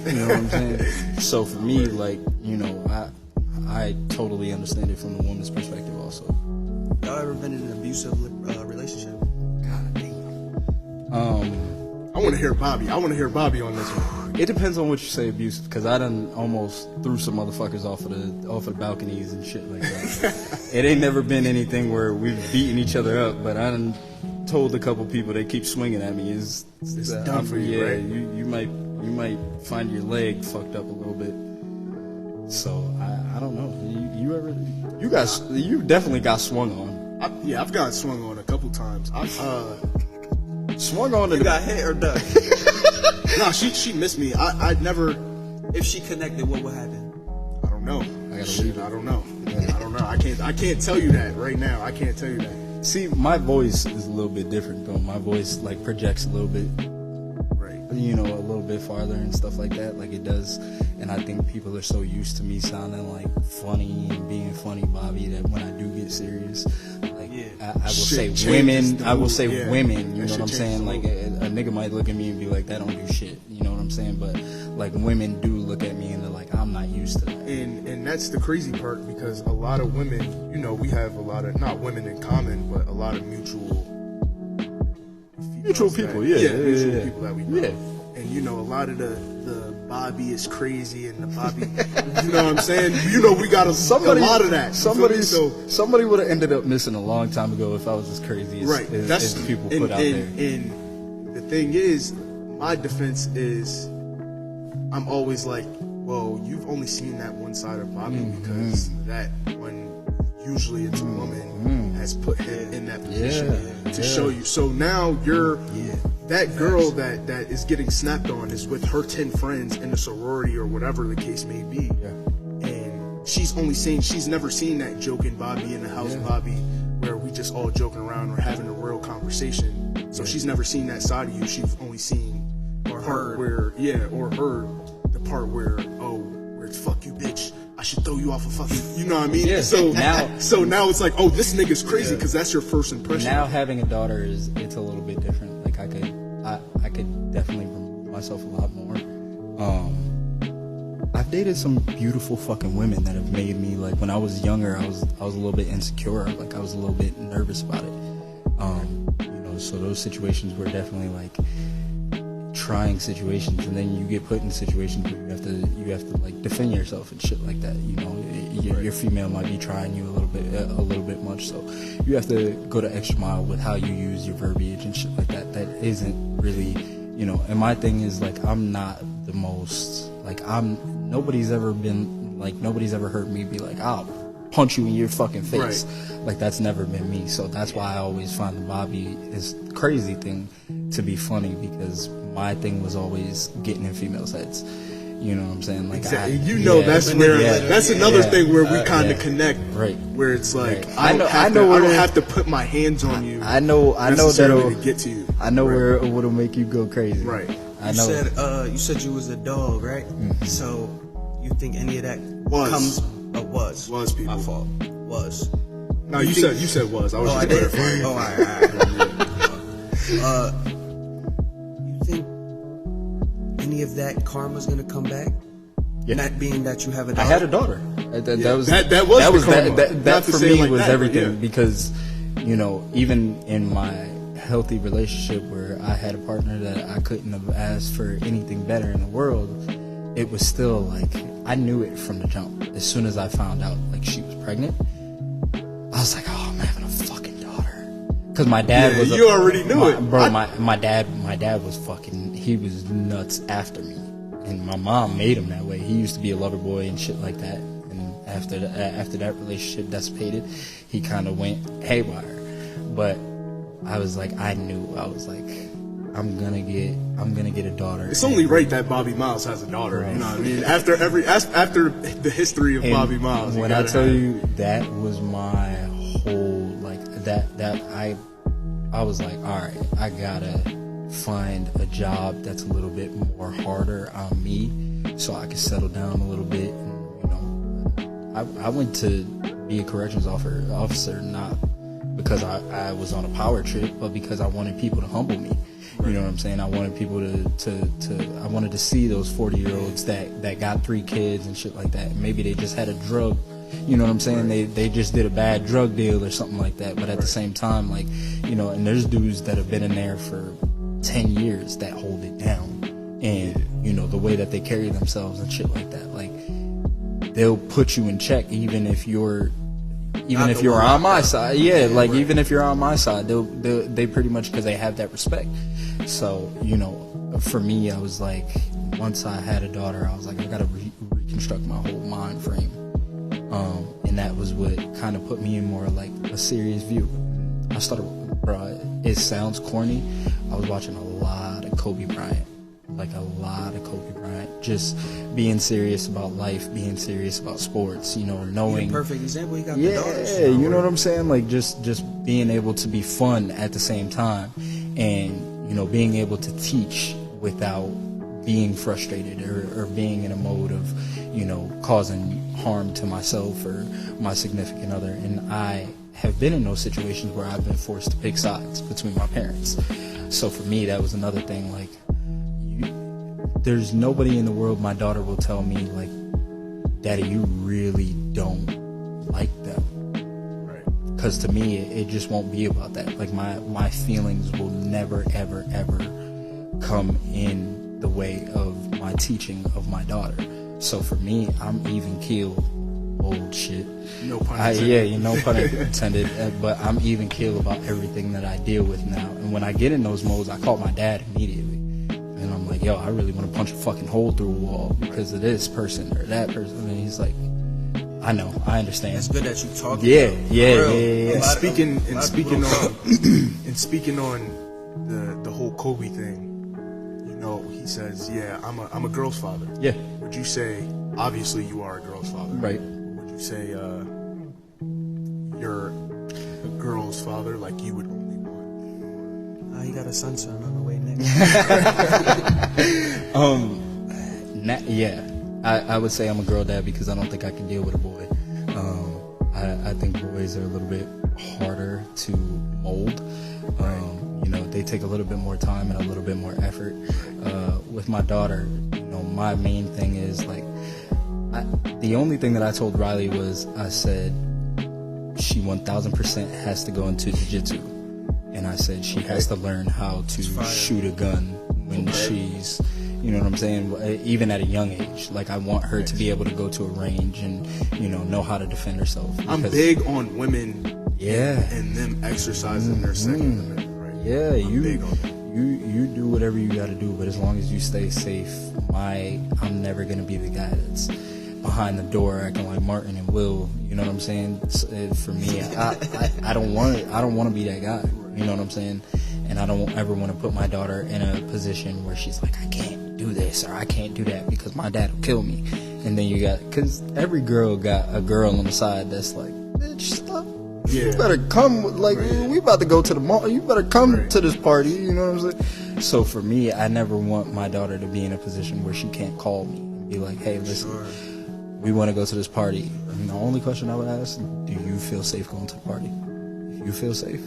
You know what I'm saying? So for me, like, I totally understand it from the woman's perspective also. Y'all ever been in an abusive relationship? God damn. I want to hear Bobby. I want to hear Bobby on this one. It depends on what you say abusive, because I done almost threw some motherfuckers off of the balconies and shit like that. It ain't never been anything where we've beaten each other up, but I done told a couple people they keep swinging at me is done for you, right? You might find your leg fucked up a little bit. So I don't know. You definitely got swung on. I've gotten swung on a couple times. Swung on to You got hit or ducked? No, she missed me. I never. If she connected, what would happen? I don't know. I gotta leave it. I don't know. I don't know. I can't tell you that right now. I can't tell you that. See, my voice is a little bit different though. My voice like projects a little bit, Right. a little bit farther and stuff like that, like it does. And I think people are so used to me sounding like funny and being funny, Bobby, that when I do get serious, like I will say women. I will say women. You know what I'm saying? Like a nigga might look at me and be like, "That don't do shit." You know what I'm saying? But like women do look at me and they're like, "I'm not used to that." And that's the crazy part, because a lot of women, we have a lot of, not women in common, but a lot of mutual people, mutual people that we know. Yeah. And a lot of the Bobby is crazy and the Bobby, you know what I'm saying? We got a lot of that. Somebody would have ended up missing a long time ago if I was as crazy as people put out there. And the thing is, my defense is, I'm always like, well, you've only seen that one side of Bobby because that one, usually it's a woman, has put him in that position to show you. So now you're that girl that is getting snapped on is with her 10 friends in a sorority or whatever the case may be. And she's never seen that joking Bobby in the house Bobby where we just all joking around or having a real conversation. So she's never seen that side of you. She's only seen the part where it's fuck you, bitch. I should throw you off a fucking, you know what I mean? Yeah. So now it's like, oh, this nigga's crazy because that's your first impression. Now having a daughter it's a little bit different. Like I could definitely remove myself a lot more. I've dated some beautiful fucking women that have made me, like, when I was younger, I was a little bit insecure. Like I was a little bit nervous about it. So those situations were definitely like, trying situations, and then you get put in situations where you have to like defend yourself and shit like that. You know, your female might be trying you a little bit much, so you have to go the extra mile with how you use your verbiage and shit like that. That isn't really, you know. And my thing is like, I'm not the most like nobody's ever heard me be like, I'll punch you in your fucking face. Right. Like, that's never been me. So that's why I always find the Bobby is crazy thing to be funny, because my thing was always getting in females' heads. You know what I'm saying? Like, exactly. That's another thing where we kind of connect. Right. Where it's like, right. I don't have to put my hands on you. I know that'll get to you. I know where it would make you go crazy. Right. I know. You said you was a dog, right? Mm-hmm. So you think any of that was people. My fault. Was. No, you said was. I was just clarifying. Oh, all right. You think any of that karma's gonna come back? Yeah. Not being that you have a daughter. I had a daughter. That for me was everything, because, you know, even in my healthy relationship where I had a partner that I couldn't have asked for anything better in the world, it was still like, I knew it from the jump. As soon as I found out like she was pregnant, I was like, oh, I'm having a fucking daughter. Because my dad was you already knew it, bro. My dad was fucking, he was nuts after me, and my mom made him that way. He used to be a lover boy and shit like that, and after that relationship dissipated, he kind of went haywire. But I was like, I'm gonna get a daughter. It's only right that Bobby Miles has a daughter. Right. You know what I mean? After the history of Bobby Miles. When I tell you, that was my whole, like, that I was like, all right, I gotta find a job that's a little bit more harder on me, so I can settle down a little bit. And, you know, I went to be a corrections officer not because I was on a power trip, but because I wanted people to humble me. You know what I'm saying? I wanted people I wanted to see those 40-year-olds that got 3 kids and shit like that. Maybe they just had a drug, you know what I'm saying? They just did a bad drug deal or something like that. But at the same time, like, you know, and there's dudes that have been in there for 10 years that hold it down. And, you know, the way that they carry themselves and shit like that. Like, they'll put you in check even if you're on my side. Yeah, like, even if you're on my side, they pretty much, because they have that respect. So, you know, for me, I was like, once I had a daughter, I was like, I gotta reconstruct my whole mind frame. And that was what kind of put me in more like a serious view. I started, bro, it sounds corny, I was watching a lot of Kobe Bryant. Just being serious about life, being serious about sports, you know, knowing. You're a perfect example. You got the daughters. Yeah, you know what I'm saying? Like, just being able to be fun at the same time, and, you know, being able to teach without being frustrated or being in a mode of, you know, causing harm to myself or my significant other. And I have been in those situations where I've been forced to pick sides between my parents. So for me, that was another thing. Like, there's nobody in the world my daughter will tell me, like, Daddy, you really don't like them. Right. Because to me, it just won't be about that. Like, my feelings will never, ever, ever come in the way of my teaching of my daughter. So for me, I'm even keeled. Old shit. No pun intended. No pun intended. But I'm even keeled about everything that I deal with now. And when I get in those modes, I call my dad immediately. And I'm like, yo, I really want to punch a fucking hole through a wall because of this person or that person. And he's like, I know, I understand. It's good that you talk. Yeah. And speaking on the whole Kobe thing, you know, he says, yeah, I'm a girl's father. Yeah. Would you say, obviously you are a girl's father, right? Would you say you're a girl's father, like you would only want? He got a son on the way next. I would say I'm a girl dad because I don't think I can deal with a boy. I think boys are a little bit harder to mold. You know, they take a little bit more time and a little bit more effort. With my daughter, you know, my main thing is like, the only thing that I told Riley was, I said, she 1000% has to go into jiu-jitsu. And I said she has to learn how to shoot a gun when she's, you know what I'm saying, even at a young age. Like, I want her to be able to go to a range and, you know how to defend herself. I'm big on women, yeah, and them exercising their Second Amendment, right? Yeah, I'm big on that. You do whatever you got to do, but as long as you stay safe, I'm never gonna be the guy that's behind the door acting like Martin and Will. You know what I'm saying? For me, I don't want it. I don't want to be that guy. You know what I'm saying? And I don't ever want to put my daughter in a position where she's like, I can't do this or I can't do that because my dad will kill me. And then because every girl got a girl on the side that's like, bitch, stop. Yeah. You better come, like, we about to go to the mall. You better come to this party. You know what I'm saying? So for me, I never want my daughter to be in a position where she can't call me and be like, hey, listen, we want to go to this party. And the only question I would ask, do you feel safe going to the party? If you feel safe,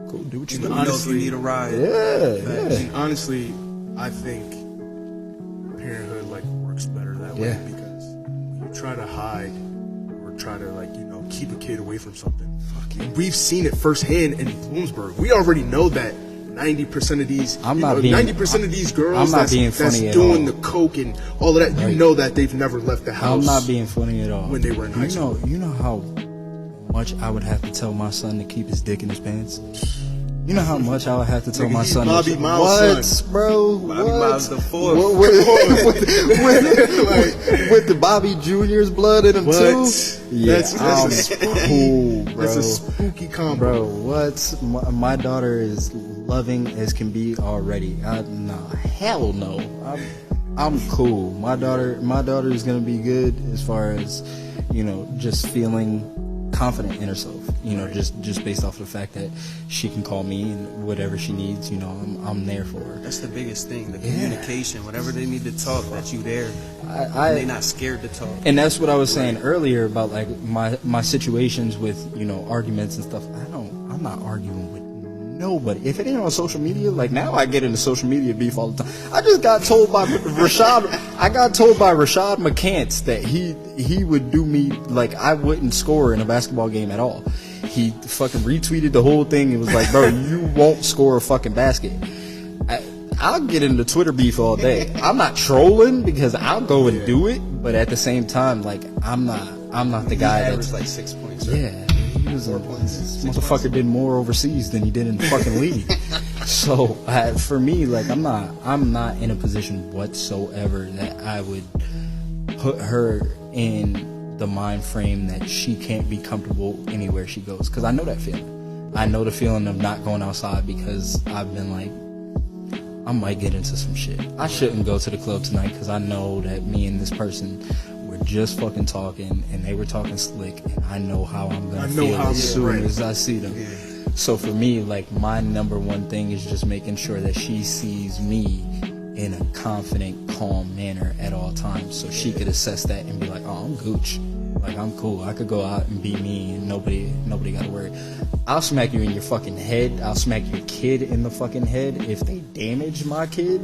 cool, do what you do. Honestly, you need a ride. Yeah. And honestly, I think parenthood like works better that way because when you try to hide or try to keep a kid away from something, we've seen it firsthand in Bloomsburg. We already know that 90% of these 90% of these girls that's doing the coke and all of that, you know that they've never left the house. I'm not being funny at all. When they were in high school. You know how much I would have to tell my son to keep his dick in his pants? You know how much I would have to tell my son. Bobby Miles' son. Bro? Bobby Miles the fourth. With the Bobby Jr.'s blood in him too? Yeah, that's cool, bro. That's a spooky combo. Bro, what? My daughter is loving as can be already. Nah, hell no. I'm cool. My daughter is gonna be good as far as, just feeling confident in herself, just based off the fact that she can call me and whatever she needs, I'm there for her. That's the biggest thing, the communication. Whatever they need to talk, that you there. They're not scared to talk. And that's what I was saying earlier about like my situations with arguments and stuff. I'm not arguing with nobody. If it ain't on social media, like now I get into social media beef all the time. I just got told by Rashad McCants that he would do me like I wouldn't score in a basketball game at all. He fucking retweeted the whole thing. It was like, bro, you won't score a fucking basket. I'll get into Twitter beef all day. I'm not trolling because I'll go and do it, but at the same time, like I'm not the guy that's like 6 points. Yeah. This motherfucker did more overseas than he did in the fucking league. So for me, like I'm not in a position whatsoever that I would put her in the mind frame that she can't be comfortable anywhere she goes. Because I know that feeling. I know the feeling of not going outside because I've been like, I might get into some shit. I shouldn't go to the club tonight because I know that me and this person were just fucking talking and they were talking slick and I know how I'm gonna feel as soon as I see them. Yeah. So for me, like my number one thing is just making sure that she sees me in a confident, calm manner at all times, so she could assess that and be like, "Oh, I'm Gooch. Like I'm cool. I could go out and be me, and nobody got to worry." I'll smack you in your fucking head. I'll smack your kid in the fucking head if they damage my kid.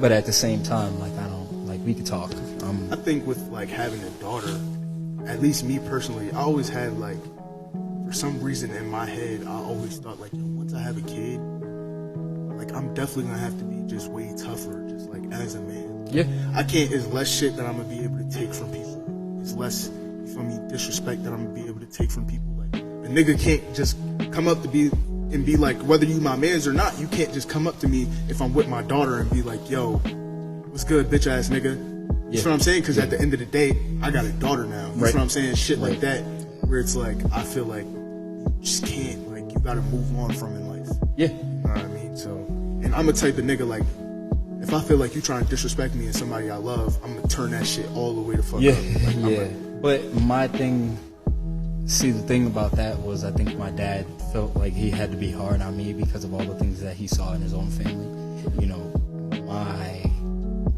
But at the same time, like I don't like we could talk. I think with like having a daughter, at least me personally, I always had like, for some reason in my head, I always thought like, once I have a kid, like I'm definitely gonna have to be just way tougher, just like as a man. Yeah. I can't. There's less shit that I'm gonna be able to take from people. There's less, you feel me, disrespect that I'm gonna be able to take from people. Like a nigga can't just come up to be and be like, whether you my mans or not, you can't just come up to me if I'm with my daughter and be like, yo, what's good, bitch ass nigga. You know what I'm saying? Because at the end of the day, I got a daughter now. You know what I'm saying? Shit like that, where it's like, I feel like you just can't, like, you gotta move on from in life. Yeah. You know what I mean? So, and I'm a type of nigga, like, if I feel like you trying to disrespect me and somebody I love, I'm gonna turn that shit all the way to fuck up. Like, but my thing, see, the thing about that was I think my dad felt like he had to be hard on me because of all the things that he saw in his own family. My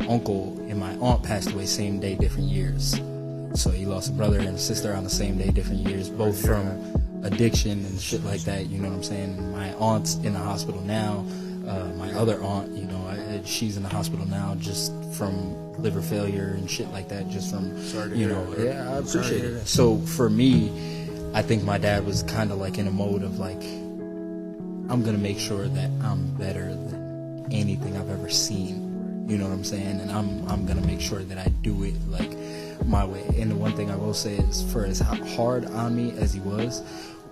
uncle and my aunt passed away same day, different years. So he lost a brother and a sister on the same day, different years, both from addiction and shit like that. You know what I'm saying? My aunt's in the hospital now. My other aunt, she's in the hospital now just from liver failure and shit like that. Just from, yeah, I appreciate it. So for me, I think my dad was kind of like in a mode of like, I'm gonna make sure that I'm better than anything I've ever seen. You know what I'm saying? And I'm gonna make sure that I do it like my way. And the one thing I will say is, for as hard on me as he was,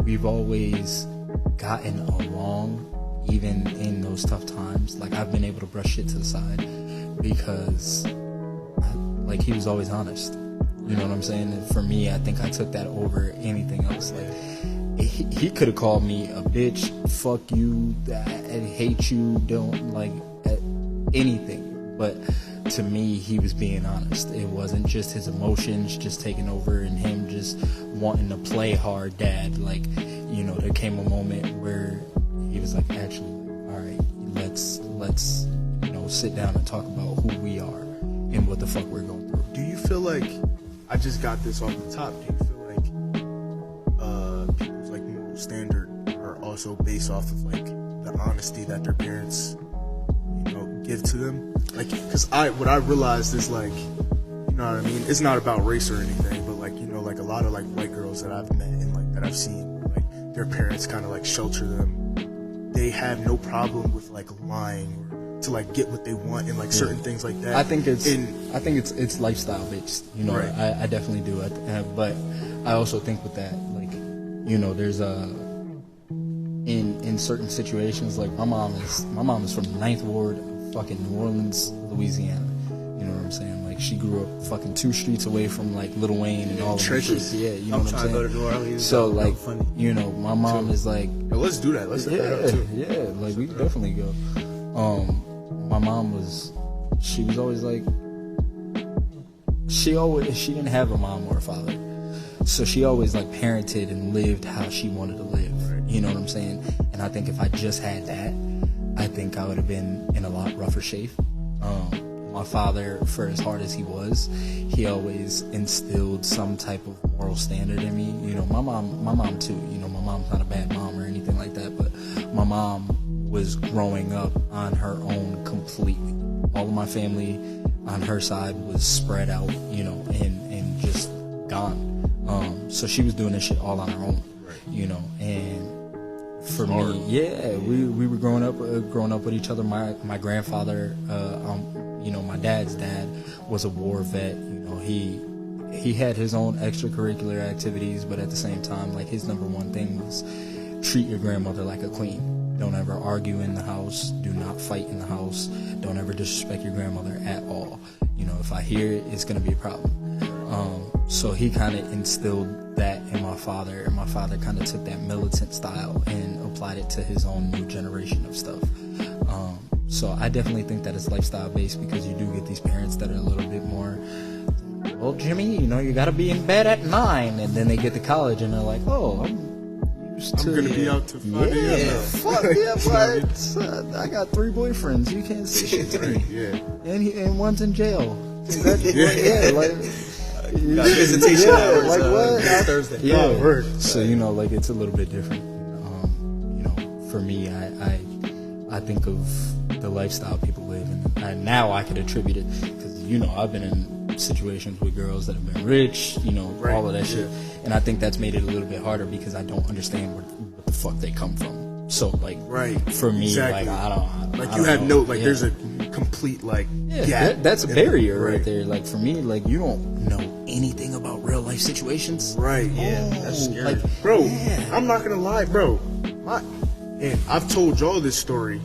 we've always gotten along, even in those tough times. Like, I've been able to brush shit to the side because like he was always honest. You know what I'm saying? And for me, I think I took that over anything else. Like, he could have called me a bitch, fuck you, I hate you, don't like anything. But to me, he was being honest. It wasn't just his emotions just taking over and him just wanting to play hard dad. Like, you know, there came a moment where he was like, actually, all right, let's you know, sit down and talk about who we are and what the fuck we're going through. Do you feel like, I just got this off the top, do you feel like people's like moral standard are also based off of like the honesty that their parents, you know, give to them? Like, because what I realized is, like, you know what I mean, it's not about race or anything, but like, you know, like a lot of like white girls that I've met and like that I've seen, like their parents kind of like shelter them. They have no problem with like lying to like get what they want and like certain things like that. I think it's lifestyle based. You know, right. I definitely do. But I also think with that, like, you know, there's in certain situations, like my mom is from the 9th Ward of fucking New Orleans, Louisiana. You know what I'm saying? Like, she grew up fucking 2 streets away from like Lil Wayne and all of that shit. Yeah, you know what I'm saying? I'm trying to go to New Orleans. So like, you know, my mom is like, yo, let's do that. Let's set that up too. Yeah, like we could definitely go. My mom she was always like, she didn't have a mom or a father, so she always like parented and lived how she wanted to live. You know what I'm saying? And I think if I just had that, I think I would have been in a lot rougher shape. My father, for as hard as he was, he always instilled some type of moral standard in me. You know, my mom too. You know, my mom's not a bad mom or anything like that, but my mom was growing up on her own completely. All of my family on her side was spread out, you know, and just gone. So she was doing this shit all on her own, you know. And for me, yeah, we were growing up with each other. My grandfather, you know, my dad's dad was a war vet. You know, he had his own extracurricular activities, but at the same time, like, his number one thing was treat your grandmother like a queen. Don't ever argue in the house. Do not fight in the house. Don't ever disrespect your grandmother at all. You know, if I hear it, it's going to be a problem. So he kind of instilled that in my father, and my father kind of took that militant style and applied it to his own new generation of stuff. So I definitely think that it's lifestyle based, because you do get these parents that are a little bit more, well, Jimmy, you know, you got to be in bed at 9, and then they get to college and they're like, oh, I'm gonna be out to 5 a.m. Yeah, fuck yeah, but I got 3 boyfriends. You can't say shit to me. Yeah, and one's in jail. Yeah, like, got visitation hours, like what? Next Thursday. Yeah, word. So, you know, like, it's a little bit different. You know, for me, I think of the lifestyle people live, and now I could attribute it, because, you know, I've been in situations with girls that have been rich, you know, all of that shit, and I think that's made it a little bit harder, because I don't understand what the fuck they come from. So, like, for me, like, I don't you have know. no, like, there's a complete, like, that's a barrier right there. Like, for me, like, you don't know anything about real life situations, That's scary. like, bro. I'm not gonna lie, bro. And I've told y'all this story.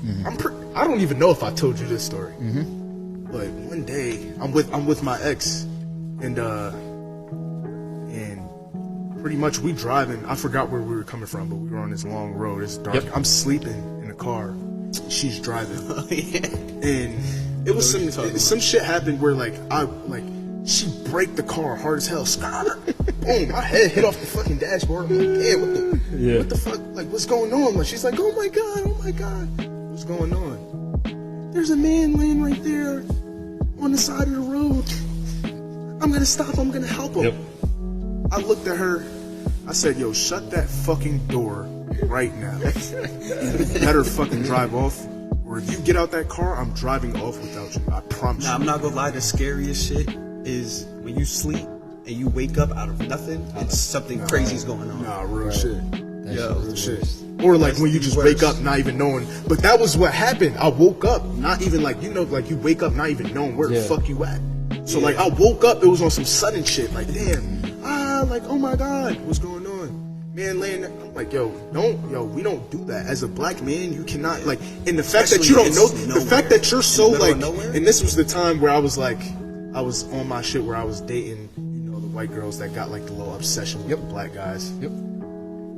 I don't even know if I told you this story. But one day, I'm with my ex, and pretty much we driving. I forgot where we were coming from, but we were on this long road. It's dark. I'm sleeping in the car. She's driving. And it was some shit happened where she braked the car hard as hell. Boom! My head hit off the fucking dashboard. I'm like, damn, what the fuck? Like, what's going on? Like, she's like, oh my god, what's going on? There's a man laying right there on the side of the road. I'm gonna stop. I'm gonna help him. I looked at her. I said, yo, shut that fucking door right now. Let her fucking drive off. Or if you get out that car, I'm driving off without you. I promise you. I'm not gonna lie, the scariest shit is when you sleep and you wake up out of nothing and something crazy's going on. Nah, real shit. That Yo, shit was the Shit. worst. Or like when you just worst. wake up not even knowing. But that was what happened. I woke up not even like, you know, like you wake up not even knowing where the Yeah. fuck you at. So like I woke up, it was on some sudden shit. Like damn, like oh my god, what's going on? Man, laying there, I'm like we don't do that. As a black man, you cannot like. And the fact that you don't know, the fact that you're so like, and this was the time where I was like, I was on my shit where I was dating, you know, the white girls that got like the little obsession with the black guys. Yep.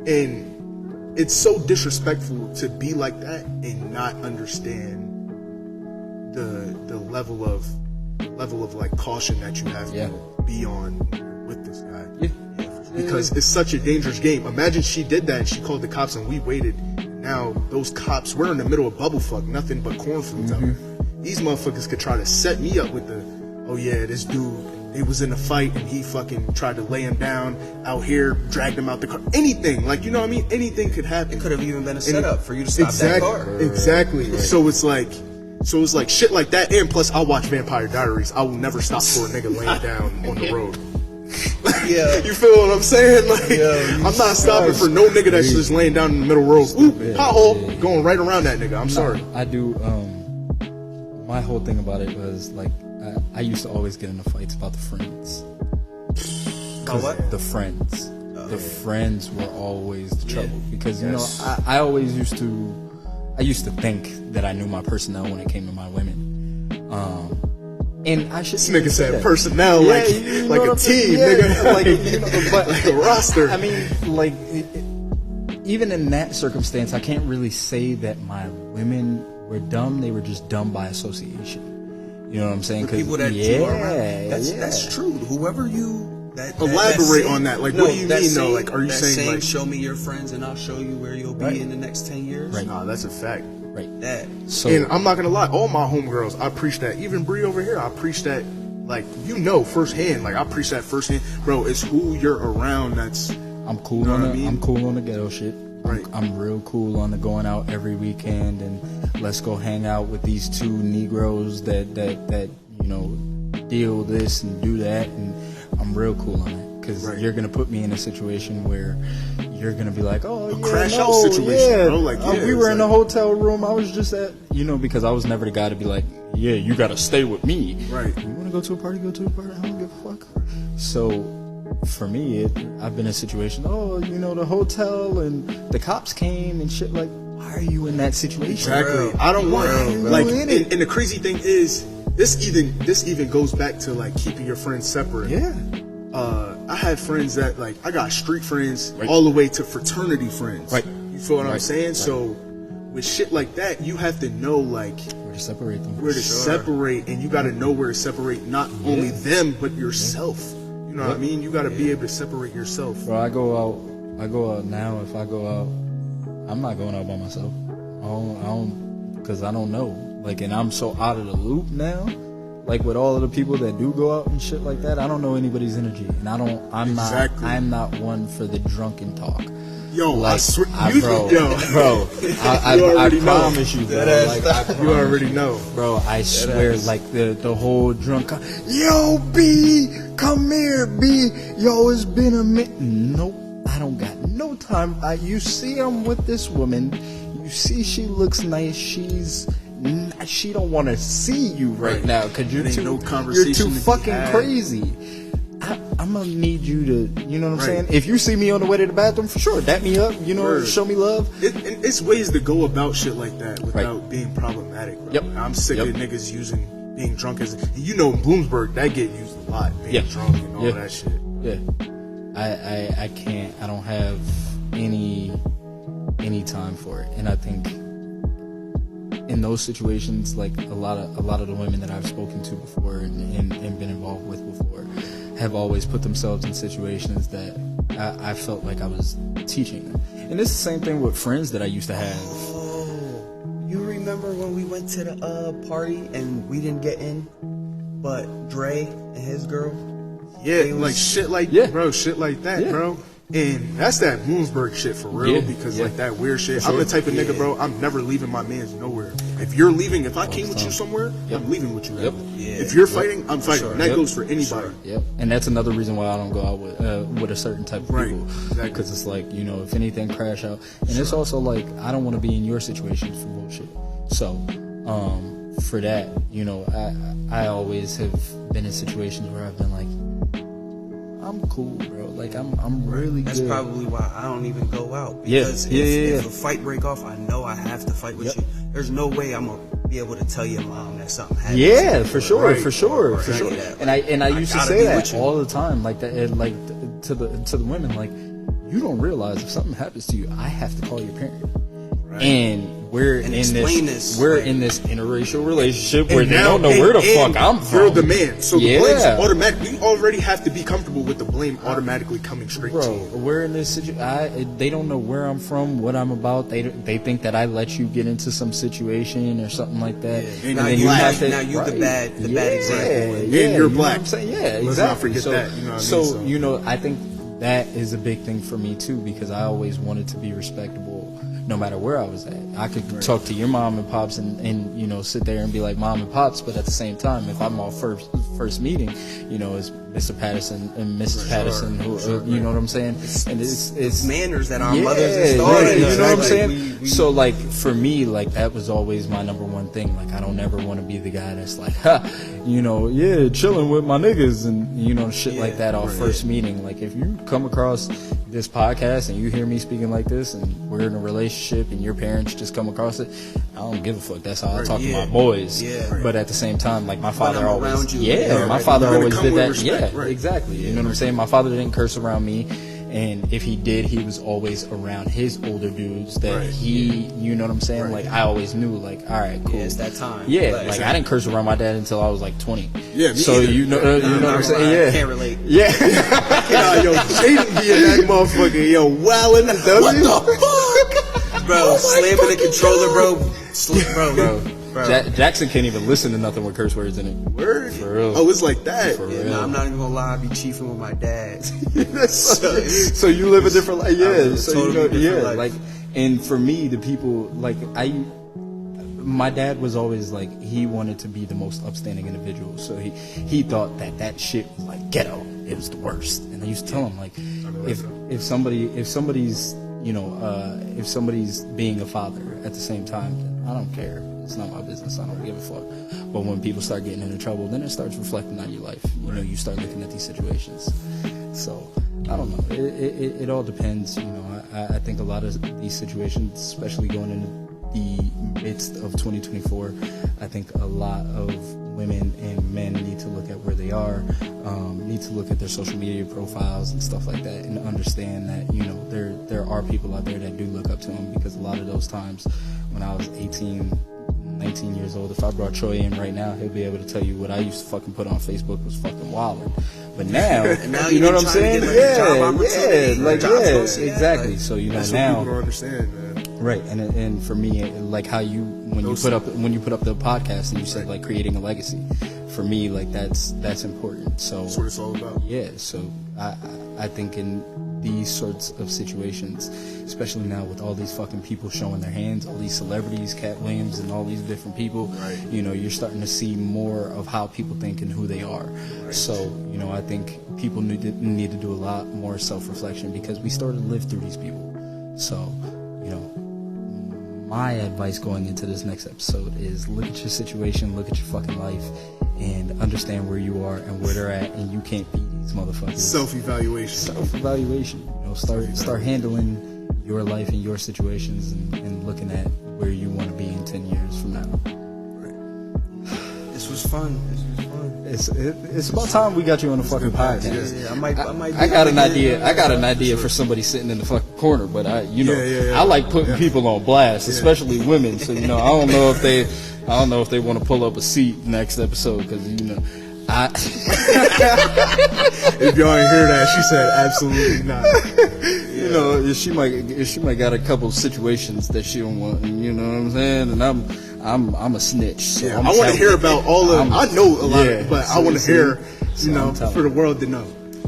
And it's so disrespectful to be like that and not understand the level of like caution that you have Yeah. to be on with this guy. Yeah. Because it's such a dangerous game. Imagine she did that and she called the cops and we waited. Now those cops, we're in the middle of bubblefuck, nothing but cornflakes out there. These motherfuckers could try to set me up with the, oh yeah, this dude, he was in a fight and he fucking tried to lay him down out here, dragged him out the car. Anything, like, you know what I mean? Anything could happen. It could have even been a setup for you to stop that car. Exactly. So it's like shit like that. And plus, I watch Vampire Diaries. I will never stop for a nigga laying down on the road. Yeah. You feel what I'm saying? Like, I'm not stopping for no nigga that's just laying down in the middle road. Ooh, pothole, going right around that nigga. I'm sorry. I do. My whole thing about it was like I used to always get into fights about the friends. About what? The friends. The friends were always the trouble because you know I always used to think that I knew my personnel when it came to my women. And I should. This nigga said personnel like a team, nigga, like, you know, but, like a roster. I mean, like even in that circumstance, I can't really say that my women were dumb. They were just dumb by association. You know what I'm saying? The people that you are around. That's true. Whoever you elaborate on that. Like, what do you mean though? Like, are you that saying like, show me your friends and I'll show you where you'll be in the next 10 years? Right. Nah, that's a fact. Right. That. So, And I'm not gonna lie, all my homegirls, I preach that. Even Bree over here, I preach that. Like, you know, firsthand. Like, I preach that firsthand, bro. It's who you're around. That's I'm cool you know on what the I mean? I'm cool on the ghetto shit. Right. I'm real cool on the going out every weekend and let's go hang out with these two Negroes that you know deal this and do that, and I'm real cool on it because you're gonna put me in a situation where you're gonna be like, oh, crash out situation, bro. Like, we were in a hotel room. I was just at, you know, because I was never the guy to be like, yeah, you gotta stay with me. Right. You wanna go to a party? Go to a party. I don't give a fuck. So for me, I've been in a situation. Oh, you know, the hotel and the cops came and shit. Like, why are you in that situation? Exactly. I don't want like. in it? And the crazy thing is, this even goes back to like keeping your friends separate. Yeah. I had friends that like I got street friends all the way to fraternity friends. Right. You feel what I'm saying? Right. So with shit like that, you have to know like Where to separate them. where to separate, and you got to know where to separate not only them but yourself. You know what I mean? You got to be able to separate yourself. Bro, I go out now. If I go out, I'm not going out by myself. I don't, because I don't know. Like, and I'm so out of the loop now. Like with all of the people that do go out and shit like that, I don't know anybody's energy, and I'm not one for the drunken talk. Yo, like, I swear, bro, I promise you, bro. Like, you already know, bro. I swear, like the whole drunk. Yo, B, come here, B. Yo, it's been a minute. Nope, I don't got no time. You see, I'm with this woman. You see, she looks nice. She don't want to see you right now because you're too fucking crazy. I'm gonna need you to, you know what I'm saying? If you see me on the way to the bathroom, for sure, dap me up, you know, show me love. It's ways to go about shit like that without being problematic, bro. Yep. I'm sick of niggas using being drunk as, you know, in Bloomsburg, that get used a lot, being drunk and all that shit. Yeah. I can't, I don't have any time for it. And I think in those situations, like a lot of the women that I've spoken to before and been involved with before have always put themselves in situations that I felt like I was teaching them. And it's the same thing with friends that I used to have. Oh, you remember when we went to the party and we didn't get in, but Dre and his girl? Yeah, like shit like bro, shit like that, bro. And that's that Bloomsburg shit for real, Yeah, because yeah. like that weird shit. I'm the type of nigga, bro, I'm never leaving my mans nowhere. If you're leaving, if I came with you somewhere, I'm leaving with you. Yep. Yeah. If you're fighting, I'm fighting. Sure. And that Yep. goes for anybody. Yep, and that's another reason why I don't go out with a certain type of Right, people, exactly. because it's like, you know, if anything crash out, and it's also like I don't want to be in your situation for bullshit. So, for that, you know, I always have been in situations where I've been like, I'm cool, bro. Like I'm really That's good. probably why I don't even go out. Yeah. Because Yeah, if yeah. a fight break off, I know I have to fight with Yep. you. There's no way I'm gonna be able to tell your mom that something happened. Yeah, to you. for sure, Right. for sure, Or for any sure. of that. And I used to gotta say be that with you. all the time, like that, like to the women, like, you don't realize if something happens to you, I have to call your parent. And we're And in explain this, this, we're like- in this interracial relationship where And they now- don't know where the and fuck I'm from. You're the man, so the Yeah. blame's automatic. We already have to be comfortable with the blame automatically coming straight to Bro, you. we're in this situation. They don't know where I'm from, what I'm about. They think that I let you get into some situation or something like that. Yeah. And Now then you have have- to. now you the right. bad example. And Yeah, you're you know black. what I'm saying? Yeah, Let's exactly. not forget so, that, you know what I so, mean? So- you know, I think that is a big thing for me too, because I always wanted to be respectable no matter where I was at. I could talk to your mom and pops and you know, sit there and be like mom and pops, but at the same time, if I'm on first meeting, you know, it's Mr. Patterson and Mrs. Patterson, who you know what I'm saying? And it's manners that our yeah, mothers installed right, in you us. know what I'm Like, saying? we- So like for me, like that was always my number one thing. Like I don't ever want to be the guy that's like, ha, you know, yeah, chilling with my niggas and you know shit like that off first meeting. Like if you come across this podcast and you hear me speaking like this and we're in a relationship and your parents just come across it, I don't give a fuck. That's how I talk to Yeah. my boys. Yeah. But at the same time, like my father I'm always, around you, yeah, yeah, my right. father You're gonna always come did with that. respect, Yeah, right. exactly. You know what I'm saying? My father didn't curse around me. And if he did, he was always around his older dudes that Right. he, you know what I'm saying? Like I always knew, like, all right, cool. Yeah, it's that time. Yeah, Like, like I didn't curse around my dad until I was like 20. Yeah, me so either. you know what I'm saying? I Yeah, can't relate. yeah. Nah, yo, Jaden be in that motherfucker, yo, wildin', what the fuck? Bro, slamming the controller, bro. Bro. Jackson can't even listen to nothing with curse words in it. Word? For real. Oh, it's like that. For Yeah, real. nah, I'm not even gonna lie, I be chiefing with my dad. So you live a different life, yeah. So you know, totally different yeah. life. Like, and for me, the people, like my dad was always like he wanted to be the most upstanding individual. So he thought that shit was like ghetto. It was the worst. And I used to tell him like, if somebody's you know if somebody's being a father at the same time, then I don't care. It's not my business. I don't give a fuck. But when people start getting into trouble, then it starts reflecting on your life. You know, you start looking at these situations. So I don't know. It all depends. You know, I think a lot of these situations, especially going into the midst of 2024, I think a lot of women and men need to look at where they are, need to look at their social media profiles and stuff like that, and understand that, you know, there are people out there that do look up to them, because a lot of those times when I was 18, 19 years old, if I brought Troy in right now, he'll be able to tell you what I used to fucking put on Facebook was fucking wildin'. But now, now you know you're what I'm trying to saying? get, like, a job opportunity, Yeah, like, job yeah, post, yeah, exactly. like, So, you know, That's now, what people don't understand, man. right, and for me, like how you when you put up the podcast and you said like creating a legacy, for me, like that's important. So That's what it's all about. yeah, so I think in these sorts of situations, especially now with all these fucking people showing their hands, all these celebrities, Cat Williams and all these different people, Right. you know, you're starting to see more of how people think and who they are. Right. So, you know, I think people need to do a lot more self-reflection, because we started to live through these people. So, you know, my advice going into this next episode is look at your situation, look at your fucking life, and understand where you are and where they're at, and you can't beat these motherfuckers. Self-evaluation. Self-evaluation. You know, start handling your life and your situations, and looking at where you want to be in 10 years from now. This was fun. It's about time we got you on the fucking podcast. Yeah, I might I got an like idea. I got an idea for somebody sitting in the fucking corner, but I Yeah. like putting people on blast, especially women. So you know, I don't know if they want to pull up a seat next episode, because you know, If y'all ain't hear that, she said absolutely not. you know, she might got a couple situations that she don't want, and you know what I'm saying, and I'm a snitch. So Yeah, I'm I want to telling hear you. about all of. I know a lot, Yeah, but I so want to see, hear, so you know, I'm telling for the you. world to know.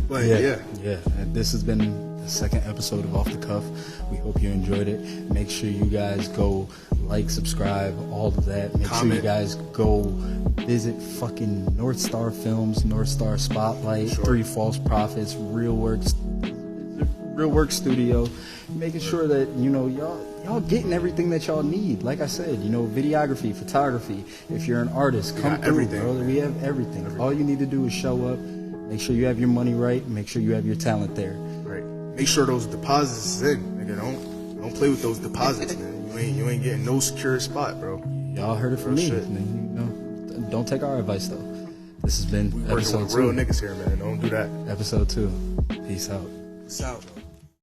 But yeah. Yeah. And this has been the second episode of Off the Cuff. We hope you enjoyed it. Make sure you guys go like, subscribe, all of that. Make sure you guys go visit fucking North Star Films, North Star Spotlight, Three False Prophets, Real Work Studio. Making sure that, you know, y'all getting everything that y'all need. Like I said, you know, videography, photography. If you're an artist, come through, everything, bro. We have everything. All you need to do is show up. Make sure you have your money right. Make sure you have your talent there. Right. Make sure those deposits is in. Nigga, don't play with those deposits, man. You ain't getting no secure spot, bro. Y'all heard it from me. Shit. You know, don't take our advice though. This has been We working episode with 2. real niggas here, man. Don't do that. Episode 2. Peace out. Peace out.